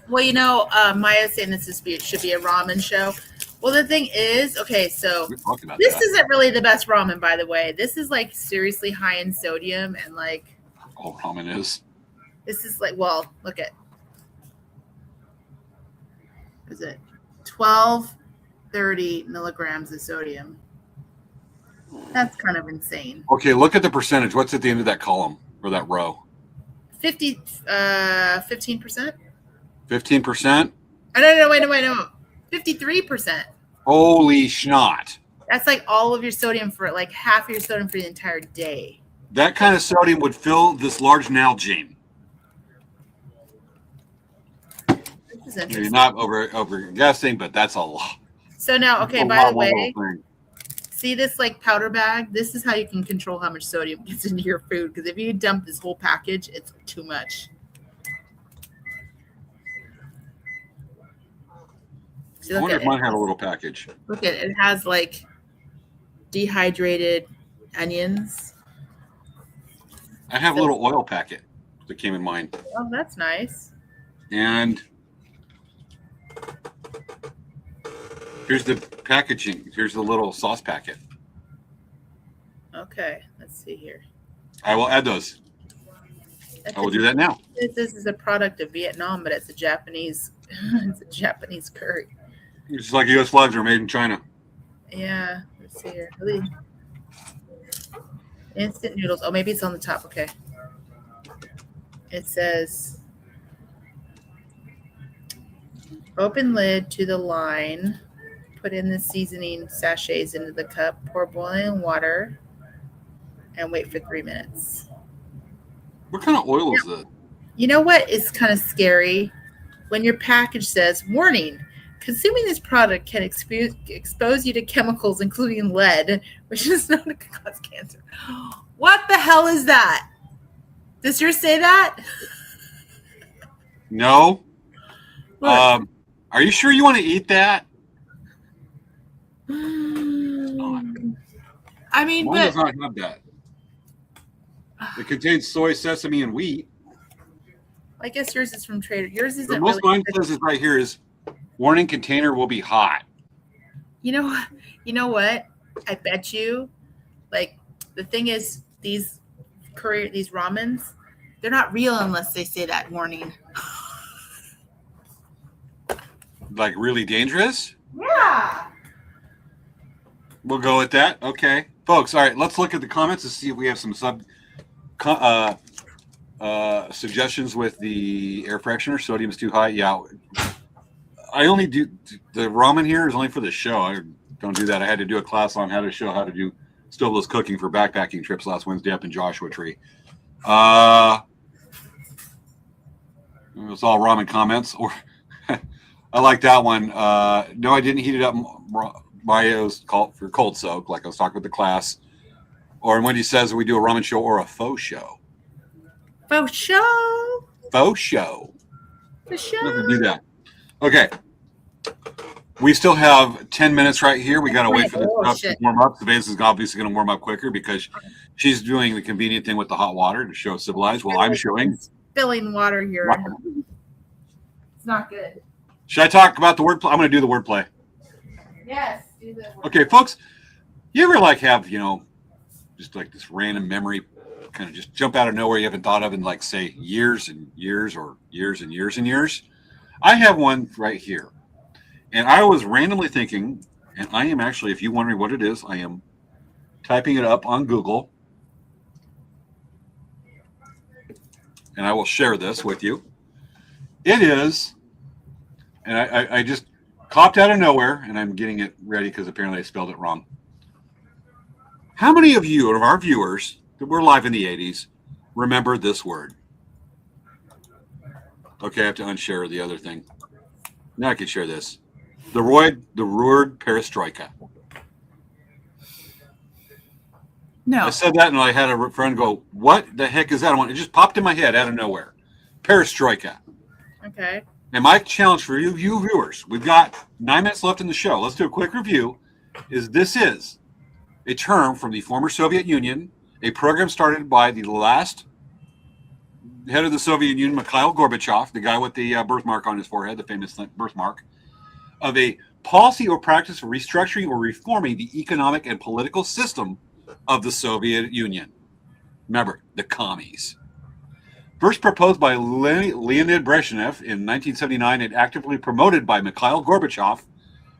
Well, Maya's saying this should be a ramen show. Well, the thing is, okay, so this isn't really the best ramen, by the way. This is like seriously high in sodium and like. Oh, ramen is. This is like, well, look at. Is it 1230 milligrams of sodium? That's kind of insane. Okay, look at the percentage. What's at the end of that column or that row? 15%. 15%? No. 53%. Holy schnot. That's like all of your sodium for like half of your sodium for the entire day. That kind of sodium would fill this large Nalgene. This is interesting. Maybe not over guessing, but that's a lot. So now, okay, by the way, see this like powder bag? This is how you can control how much sodium gets into your food. Because if you dump this whole package, it's too much. See, I wonder if mine had a little package. Look at it. It has like dehydrated onions. I have a little oil packet that came in mine. Oh, that's nice. And here's the packaging. Here's the little sauce packet. Okay, let's see here. I will add those. I will do that now. This is a product of Vietnam, but it's a Japanese. It's a Japanese curry. It's just like U.S. flags are made in China. Yeah, let's see here. Instant noodles. Oh, maybe it's on the top. Okay. It says, open lid to the line. Put in the seasoning sachets into the cup. Pour boiling water. And wait for 3 minutes. What kind of oil is that? You know what is kind of scary? When your package says, warning, consuming this product can expose you to chemicals, including lead, which is known to cause cancer. What the hell is that? Does yours say that? No. Are you sure you want to eat that? I mean, mine does not have that. It contains soy, sesame, and wheat. I guess yours is from Trader. Yours isn't. But most mine says is right here is warning, container will be hot. You know what? You know what? I bet you, like, the thing is, these ramens, they're not real unless they say that warning. Like really dangerous? Yeah. We'll go with that. Okay. Folks, all right, let's look at the comments to see if we have some suggestions with the air freshener. Sodium's too high. Yeah. I only do the ramen here is only for the show. I don't do that. I had to do a class on how to show how to do stoveless cooking for backpacking trips last Wednesday up in Joshua Tree. It was all ramen comments. Or I like that one. No, I didn't heat it up. Mario's called for cold soak, like I was talking with the class. Or Wendy says we do a ramen show or a faux show. Faux show. Faux show. The show. Let's do that. Okay. We still have 10 minutes right here. We got to wait for this stuff shit. to warm up. Savannah's is obviously going to warm up quicker because she's doing the convenient thing with the hot water to show civilized. Well, I'm showing. Spilling water here. It's not good. Should I talk about the wordplay? I'm going to do the wordplay. Yes. Do the wordplay. Okay, folks. You ever like have, just like this random memory kind of just jump out of nowhere you haven't thought of in like, say, years and years or years and years and years? I have one right here. And I was randomly thinking, and I am actually, if you're wondering what it is, I am typing it up on Google. And I will share this with you. It is, and I just popped out of nowhere, and I'm getting it ready because apparently I spelled it wrong. How many of you, of our viewers that were live in the 80s, remember this word? Okay, I have to unshare the other thing. Now I can share this. The word perestroika. No. I said that, and I had a friend go, "What the heck is that?" It just popped in my head out of nowhere. Perestroika. Okay. And my challenge for you viewers, we've got 9 minutes left in the show. Let's do a quick review. This is a term from the former Soviet Union, a program started by the last head of the Soviet Union, Mikhail Gorbachev, the guy with the birthmark on his forehead, the famous birthmark, of a policy or practice of restructuring or reforming the economic and political system of the Soviet Union. Remember, the commies. First proposed by Leonid Brezhnev in 1979 and actively promoted by Mikhail Gorbachev,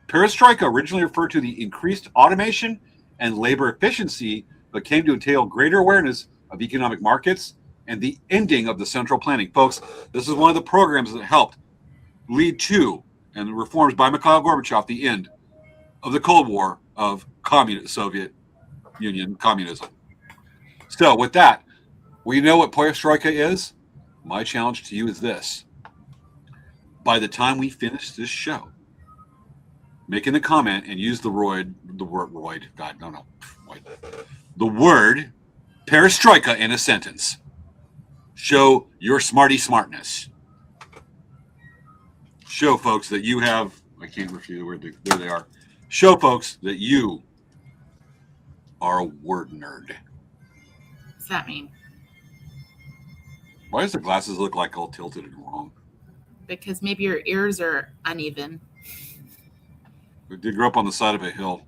perestroika originally referred to the increased automation and labor efficiency, but came to entail greater awareness of economic markets and the ending of the central planning. Folks, this is one of the programs that helped lead to, and the reforms by Mikhail Gorbachev, the end of the Cold War of Soviet Union communism. So with that, we know what perestroika is. My challenge to you is this. By the time we finish this show, make in the comment and use the word perestroika in a sentence. Show your smartness. Show folks that you have, I can't refuse the word, there they are. Show folks that you are a word nerd. What's that mean? Why does the glasses look like all tilted and wrong? Because maybe your ears are uneven. We did grow up on the side of a hill.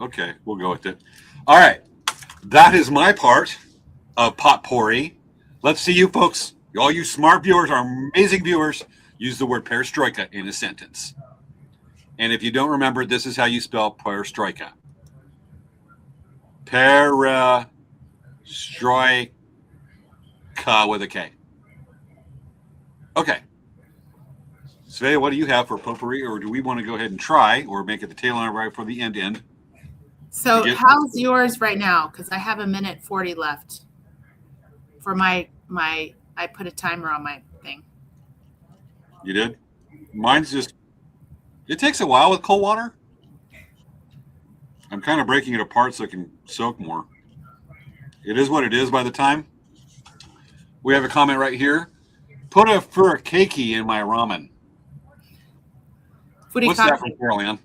Okay, we'll go with it. All right. That is my part of Potpourri. Let's see you folks, all you smart viewers, our amazing viewers, use the word perestroika in a sentence. And if you don't remember, this is how you spell perestroika. Perestroika with a K. Okay. Svea, what do you have for potpourri, or do we want to go ahead and try, or make it the tail end right for the end? So how's yours right now? Because I have 1:40 left for my I put a timer on my thing. You did? Mine's just, it takes a while with cold water. I'm kind of breaking it apart so it can soak more. It is what it is by the time. We have a comment right here. Put a furikake in my ramen. Furikake. What's that from Carol Ann?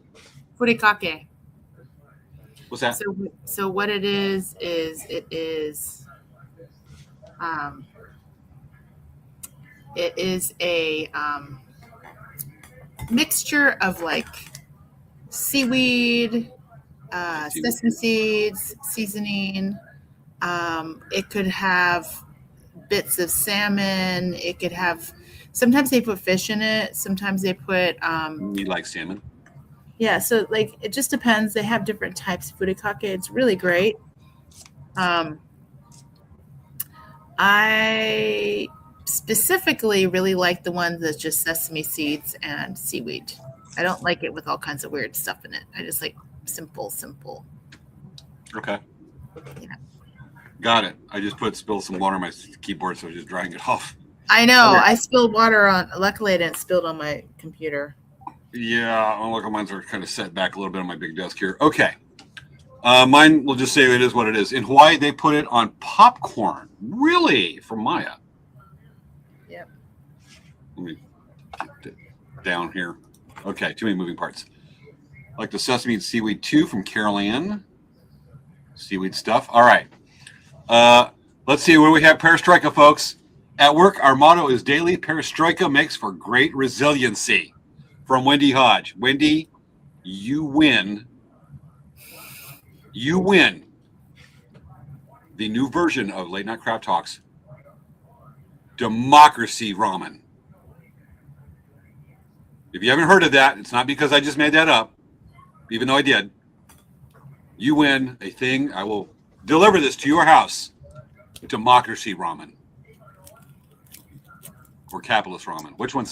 Furikake. What's that? So what it is it is a mixture of like seaweed, sesame seeds, seasoning. It could have bits of salmon. It could have, sometimes they put fish in it. Sometimes they put. You like salmon? Yeah, so like it just depends. They have different types of furikake. It's really great. I specifically really like the ones that's just sesame seeds and seaweed. I don't like it with all kinds of weird stuff in it. I just like simple. Okay. Yeah. Got it. I just spilled some water on my keyboard, so I'm just drying it off. I know. Okay. I spilled water on. Luckily, I didn't spill it on my computer. Yeah, well, look, mine's are kind of set back a little bit on my big desk here. Okay. Mine, we'll just say it is what it is. In Hawaii, they put it on popcorn. Really? From Maya. Yep. Let me get it down here. Okay, too many moving parts. Like the sesame and seaweed 2 from Carol Ann. Seaweed stuff. All right. Let's see where we have perestroika, folks. At work, our motto is daily perestroika makes for great resiliency. From Wendy Hodge. Wendy, you win. You win the new version of Late Night Crowd Talks, Democracy Ramen. If you haven't heard of that, it's not because I just made that up, even though I did. You win a thing. I will deliver this to your house. Democracy Ramen. Or capitalist ramen. Which one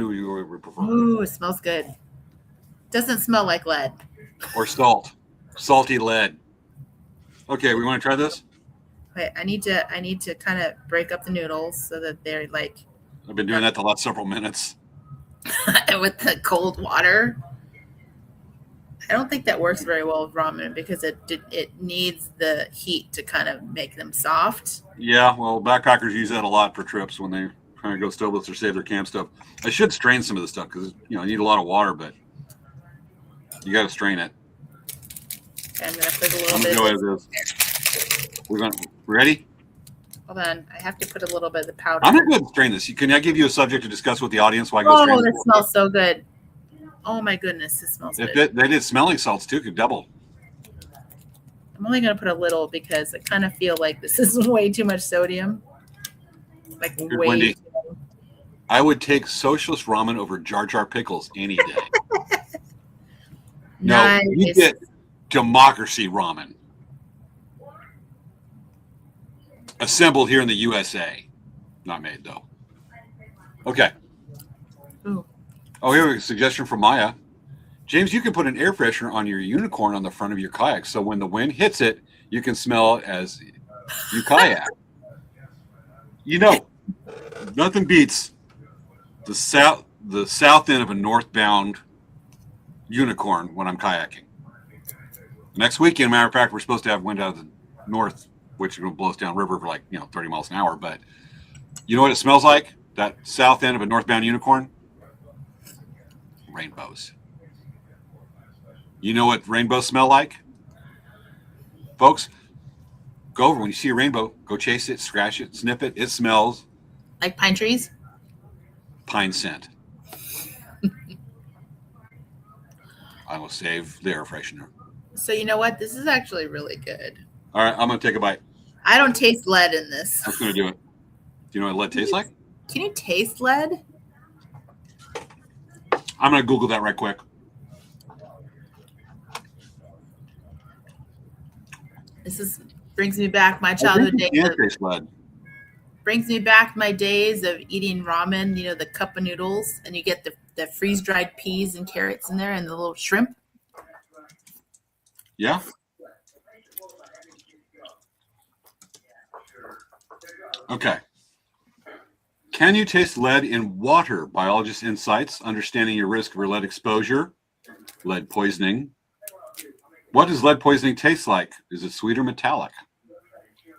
do you prefer? Ooh, it smells good. Doesn't smell like lead. Or salt. Salty lead. Okay, we want to try this? Wait, I need to kind of break up the noodles so that they're like. I've been doing that the last several minutes. With the cold water. I don't think that works very well with ramen because it needs the heat to kind of make them soft. Yeah, well, backpackers use that a lot for trips when they trying to go stoveless or save their camp stuff. I should strain some of the stuff because you need a lot of water, but you got to strain it. Okay, I'm gonna put a little bit. Go ahead, this. We're ready? Hold on, I have to put a little bit of the powder. I'm gonna go ahead and strain this. Can I give you a subject to discuss with the audience while I go strain? Oh, that smells so good. Oh my goodness, it smells good. They did smelling salts too, could double. I'm only going to put a little because I kind of feel like this is way too much sodium. Like Here's way Wendy. too much. I would take socialist ramen over Jar Jar pickles any day. No, you get democracy ramen. Assembled here in the USA. Not made though. Okay. Ooh. Oh, here we go. A suggestion from Maya. James, you can put an air freshener on your unicorn on the front of your kayak, so when the wind hits it, you can smell it as you kayak. Nothing beats the south end of a northbound unicorn when I'm kayaking. Next weekend, matter of fact, we're supposed to have wind out of the north, which will blow us down river for 30 miles an hour. But you know what it smells like? That south end of a northbound unicorn? Rainbows. You know what rainbows smell like? Folks, go over when you see a rainbow, go chase it, scratch it, snip it. It smells like pine trees? Pine scent. I will save the air freshener. So you know what? This is actually really good. All right, I'm going to take a bite. I don't taste lead in this. I'm going to do it. Do you know what lead tastes like? Can you taste lead? I'm going to Google that right quick. This brings me back my childhood days. Taste lead. Brings me back my days of eating ramen, the cup of noodles, and you get the freeze-dried peas and carrots in there and the little shrimp. Yeah. Okay. Can you taste lead in water? Biologist insights, understanding your risk for lead exposure, lead poisoning. What does lead poisoning taste like? Is it sweet or metallic?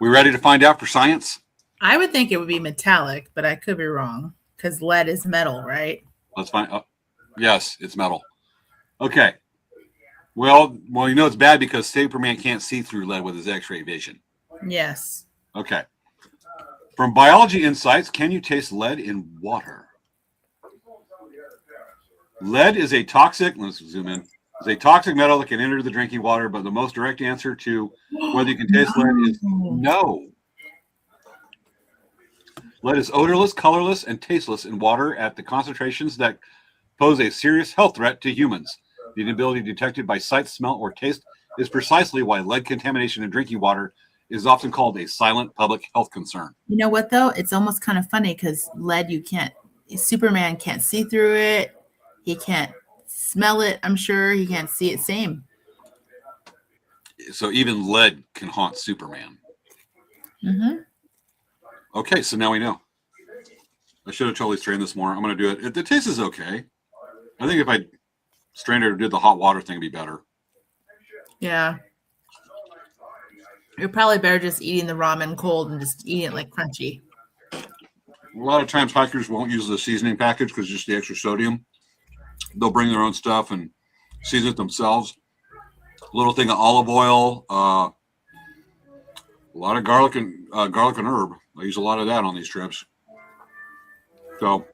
We ready to find out for science? I would think it would be metallic, but I could be wrong because lead is metal, right? Let's find. Yes, it's metal. Okay. Well, it's bad because Superman can't see through lead with his X-ray vision. Yes. Okay. From Biology Insights, can you taste lead in water? Lead is a toxic. Let's zoom in. Is a toxic metal that can enter the drinking water, but the most direct answer to whether you can taste lead is no. Lead is odorless, colorless, and tasteless in water at the concentrations that pose a serious health threat to humans. The inability detected by sight, smell, or taste is precisely why lead contamination in drinking water is often called a silent public health concern. You know what, though? It's almost kind of funny because lead, Superman can't see through it. He can't smell it, I'm sure. He can't see it, same. So even lead can haunt Superman. Mm-hmm. Okay, so now we know. I should have totally strained this more. I'm going to do it. The taste is okay. I think if I strained it or did the hot water thing, it'd be better. Yeah. You're probably better just eating the ramen cold and just eating it like crunchy. A lot of times hikers won't use the seasoning package because just the extra sodium. they'll bring their own stuff and season it themselves. A little thing of olive oil, a lot of garlic and herb. I use a lot of that on these trips. So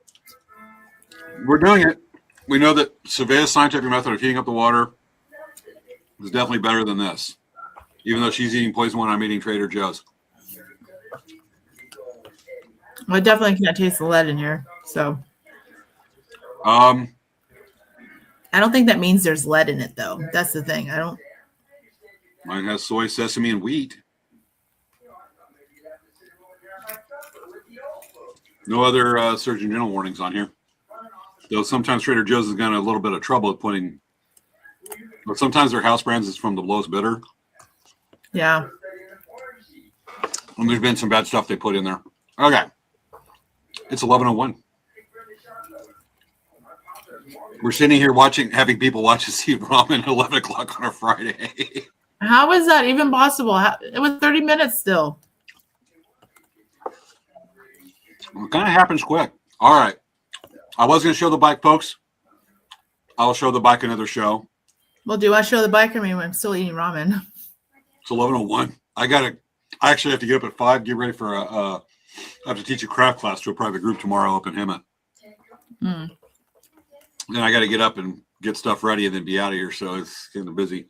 we're doing it. We know that Svea's scientific method of heating up the water is definitely better than this, even though she's eating poison when I'm eating Trader Joe's. I definitely can't taste the lead in here. So, I don't think that means there's lead in it, though. That's the thing. Mine has soy, sesame, and wheat. No other Surgeon General warnings on here. Though sometimes Trader Joe's has gotten a little bit of trouble with putting, but sometimes their house brands is from the lowest bidder. Yeah. And there's been some bad stuff they put in there. Okay. It's 11:01. We're sitting here having people watch us eat ramen at 11 o'clock on a Friday. How is that even possible? It was 30 minutes still. It kind of happens quick. All right. I was going to show the bike, folks. I'll show the bike another show. Well, do I show the bike? I mean, I'm still eating ramen. It's 11:01. I actually have to get up at 5, get ready for I have to teach a craft class to a private group tomorrow up in Hemet. Then I got to get up and get stuff ready and then be out of here. So it's kind of busy.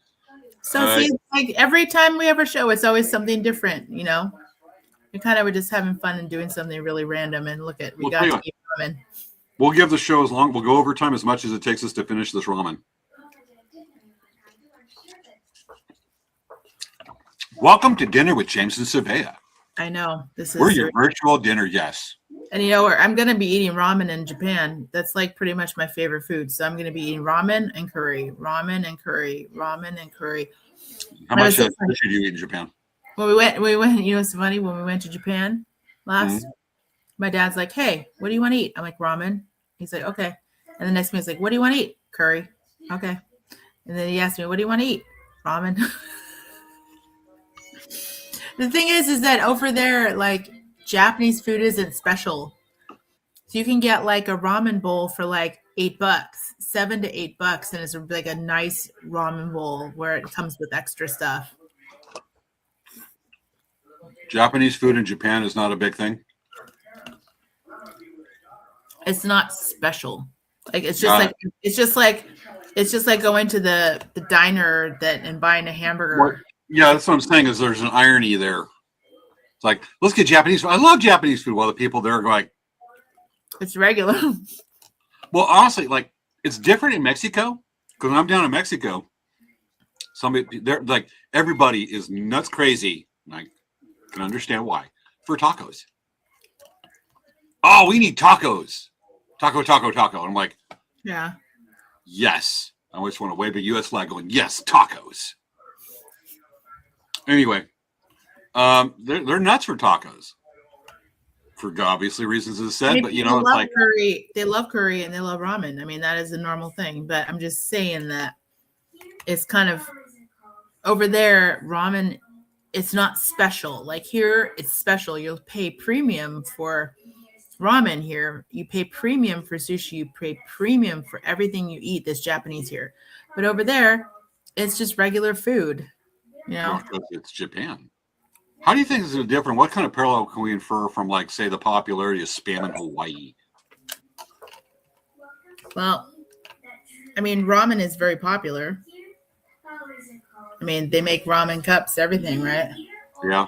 So see, like every time we ever show, it's always something different, you know? We kind of were just having fun and doing something really random. And look at, we got to eat ramen. We'll give the show we'll go overtime as much as it takes us to finish this ramen. Welcome to Dinner with James and Svea. I know. We're your virtual dinner, yes. And you know, I'm going to be eating ramen in Japan. That's like pretty much my favorite food. So I'm going to be eating ramen and curry, ramen and curry, ramen and curry. How much should you eat in Japan? When we went, you know, it's funny, when we went to Japan last, my dad's like, hey, what do you want to eat? I'm like, ramen. He's like, okay. And the next minute, he's like, what do you want to eat? Curry. Okay. And then he asked me, what do you want to eat? Ramen. The thing is that over there, like, Japanese food isn't special. So you can get like a ramen bowl for like $8, $7 to $8. And it's like a nice ramen bowl where it comes with extra stuff. Japanese food in Japan is not a big thing. It's not special. Like it's just like going to the diner and buying a hamburger. Yeah, that's what I'm saying is there's an irony there. It's like, let's get Japanese food. I love Japanese food. While the people there are going, it's regular. Well, honestly, like it's different in Mexico because when I'm down in Mexico, they're like everybody is nuts crazy. And I can understand why for tacos. Oh, we need tacos. Taco. And I'm like, yeah. Yes. I always want to wave a U.S. flag going, yes, tacos. Anyway, they're nuts for tacos. For obviously reasons as said, but you know, it's like curry. They love curry and they love ramen. I mean, that is a normal thing. But I'm just saying that it's kind of over there, ramen, it's not special. Like here, it's special. You'll pay premium for ramen here. You pay premium for sushi. You pay premium for everything you eat that's Japanese here. But over there, it's just regular food. You know, it's Japan. How do you think this is different? What kind of parallel can we infer from, like, say, the popularity of Spam in Hawaii? Well, I mean, ramen is very popular. I mean, they make ramen cups, everything, right? Yeah.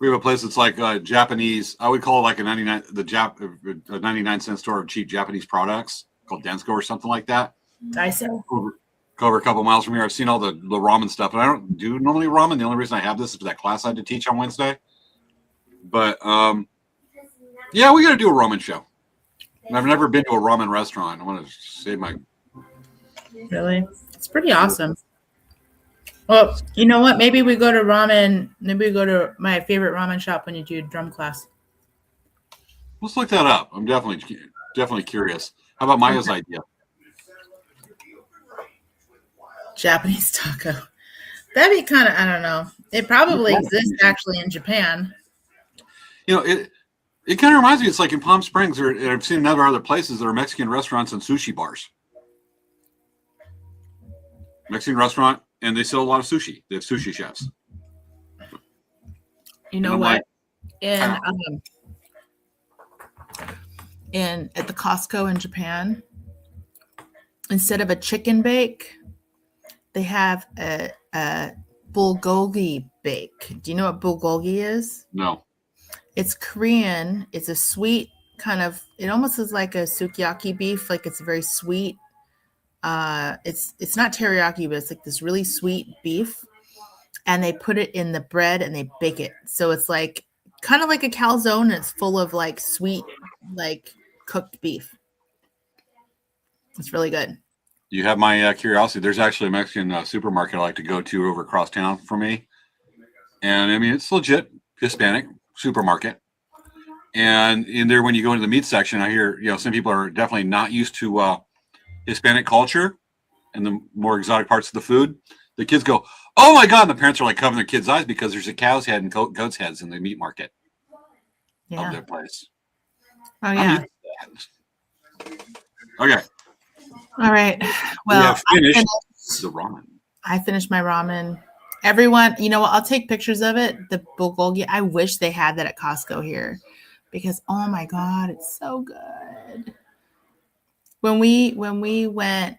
We have a place that's like Japanese. I would call it like a 99-cent store of cheap Japanese products called Densko or something like that. Daiso. Cover a couple miles from here. I've seen all the ramen stuff, and I don't do normally ramen. The only reason I have this is for that class I had to teach on Wednesday. But yeah, we got to do a ramen show. I've never been to a ramen restaurant. I want to save my. Really, it's pretty awesome. Well, you know what? Maybe we go to ramen. Maybe we go to my favorite ramen shop when you do drum class. Let's look that up. I'm definitely curious. How about Maya's idea? Japanese taco. That'd be kind of, I don't know. It probably exists actually in Japan. You know, it kind of reminds me, it's like in Palm Springs, or I've seen in other places, there are Mexican restaurants and sushi bars. Mexican restaurant, and they sell a lot of sushi. They have sushi chefs. You know what? In at the Costco in Japan, instead of a chicken bake, they have a bulgogi bake. Do you know what bulgogi is? No. It's Korean. It's a sweet kind of. It almost is like a sukiyaki beef. Like it's very sweet. It's not teriyaki, but it's like this really sweet beef, and they put it in the bread and they bake it. So it's like kind of like a calzone. And it's full of like sweet, like cooked beef. It's really good. You have my curiosity. There's actually a Mexican supermarket I like to go to over across town from me. And I mean, it's legit Hispanic supermarket. And in there, when you go into the meat section, I hear, some people are definitely not used to Hispanic culture and the more exotic parts of the food. The kids go, "Oh my God." And the parents are like covering their kids' eyes because there's a cow's head and goat's heads in the meat market of their place. Oh, yeah. Okay. All right. Well, the ramen. I finished my ramen. Everyone, you know what? I'll take pictures of it. The bulgogi. I wish they had that at Costco here because, oh my God, it's so good. When we went,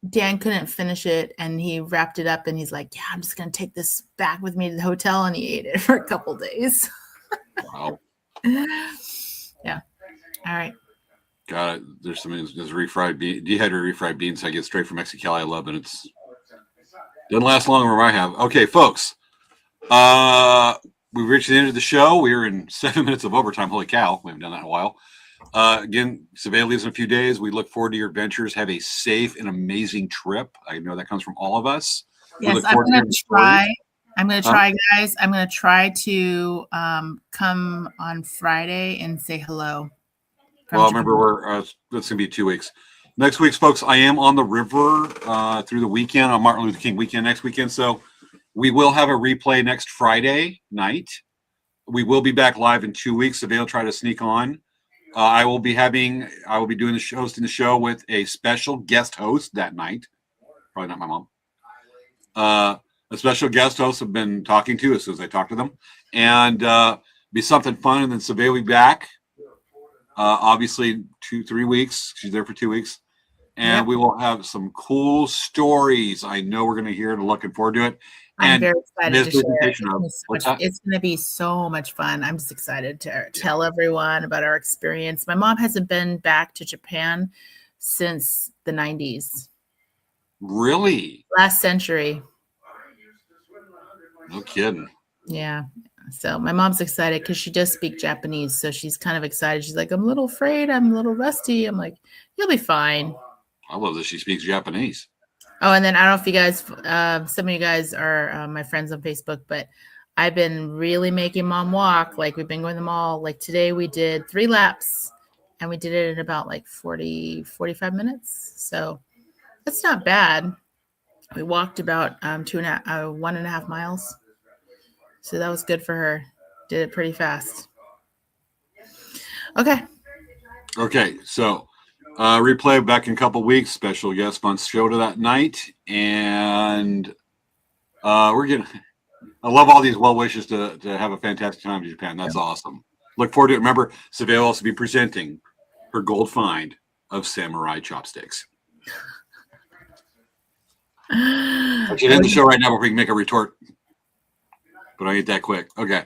Dan couldn't finish it and he wrapped it up and he's like, "Yeah, I'm just going to take this back with me to the hotel." And he ate it for a couple days. Wow. Yeah. All right. Got it. There's refried dehydrated refried beans I get straight from Mexicali. I love it. It's doesn't last long where I have. Okay, folks. We've reached the end of the show. We're in 7 minutes of overtime. Holy cow. We haven't done that in a while. Again, Svea leaves in a few days. We look forward to your adventures. Have a safe and amazing trip. I know that comes from all of us. Yes, I'm going to try. I'm going to try, guys. I'm going to try to come on Friday and say hello. Well, remember, it's going to be 2 weeks. Next week, folks, I am on the river through the weekend on Martin Luther King weekend next weekend. So we will have a replay next Friday night. We will be back live in 2 weeks. So they'll try to sneak on. I will be hosting the show with a special guest host that night. Probably not my mom. A special guest host I've been talking to as soon as I talk to them, and be something fun. And then Svea will be back. Obviously 2-3 weeks. She's there for 2 weeks. And we will have some cool stories. I know we're going to hear it and looking forward to it. I'm very excited to share it. It's going to be so much fun. I'm just excited to tell everyone about our experience. My mom hasn't been back to Japan since the 90s. Really? Last century. No kidding. Yeah. So my mom's excited because she does speak Japanese. So she's kind of excited. She's like, "I'm a little afraid. I'm a little rusty." I'm like, "You'll be fine." I love that she speaks Japanese. Oh, and then I don't know if you guys, some of you guys are my friends on Facebook, but I've been really making mom walk. Like we've been going to the mall. Like today we did 3 laps and we did it in about like 45 minutes. So that's not bad. We walked about 1.5 miles. So that was good for her. Did it pretty fast. Okay. So replay back in a couple weeks. Special guest fun show to that night. And we're getting I love all these well wishes to have a fantastic time in Japan. That's awesome. Look forward to it. Remember, Svea will also be presenting her gold find of samurai chopsticks. I should end the show right now before we can make a retort. But I get that quick. Okay.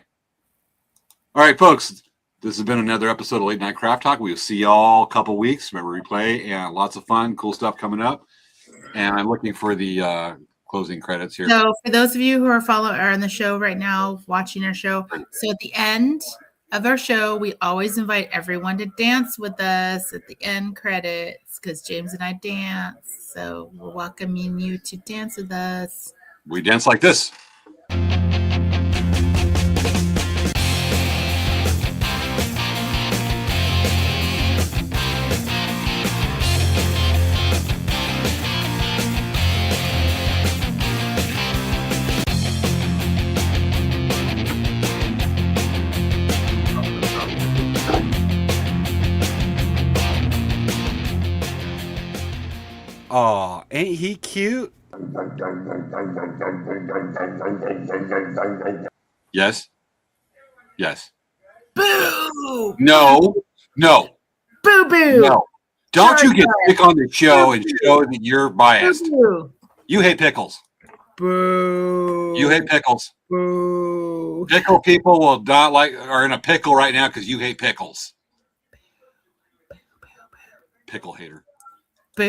All right, folks. This has been another episode of Late Night Craft Talk. We will see y'all a couple weeks. Remember, replay and lots of fun, cool stuff coming up. And I'm looking for the closing credits here. So for those of you who are on the show right now, watching our show, so at the end of our show, we always invite everyone to dance with us at the end credits because James and I dance. So we're welcoming you to dance with us. We dance like this. Aw, ain't he cute? Yes. Yes. Boo! No. No. Boo boo! No. Don't you get sick on the show and show that you're biased. Boo! You hate pickles. Boo! You hate pickles. Boo! Pickle people will not are in a pickle right now because you hate pickles. Pickle hater.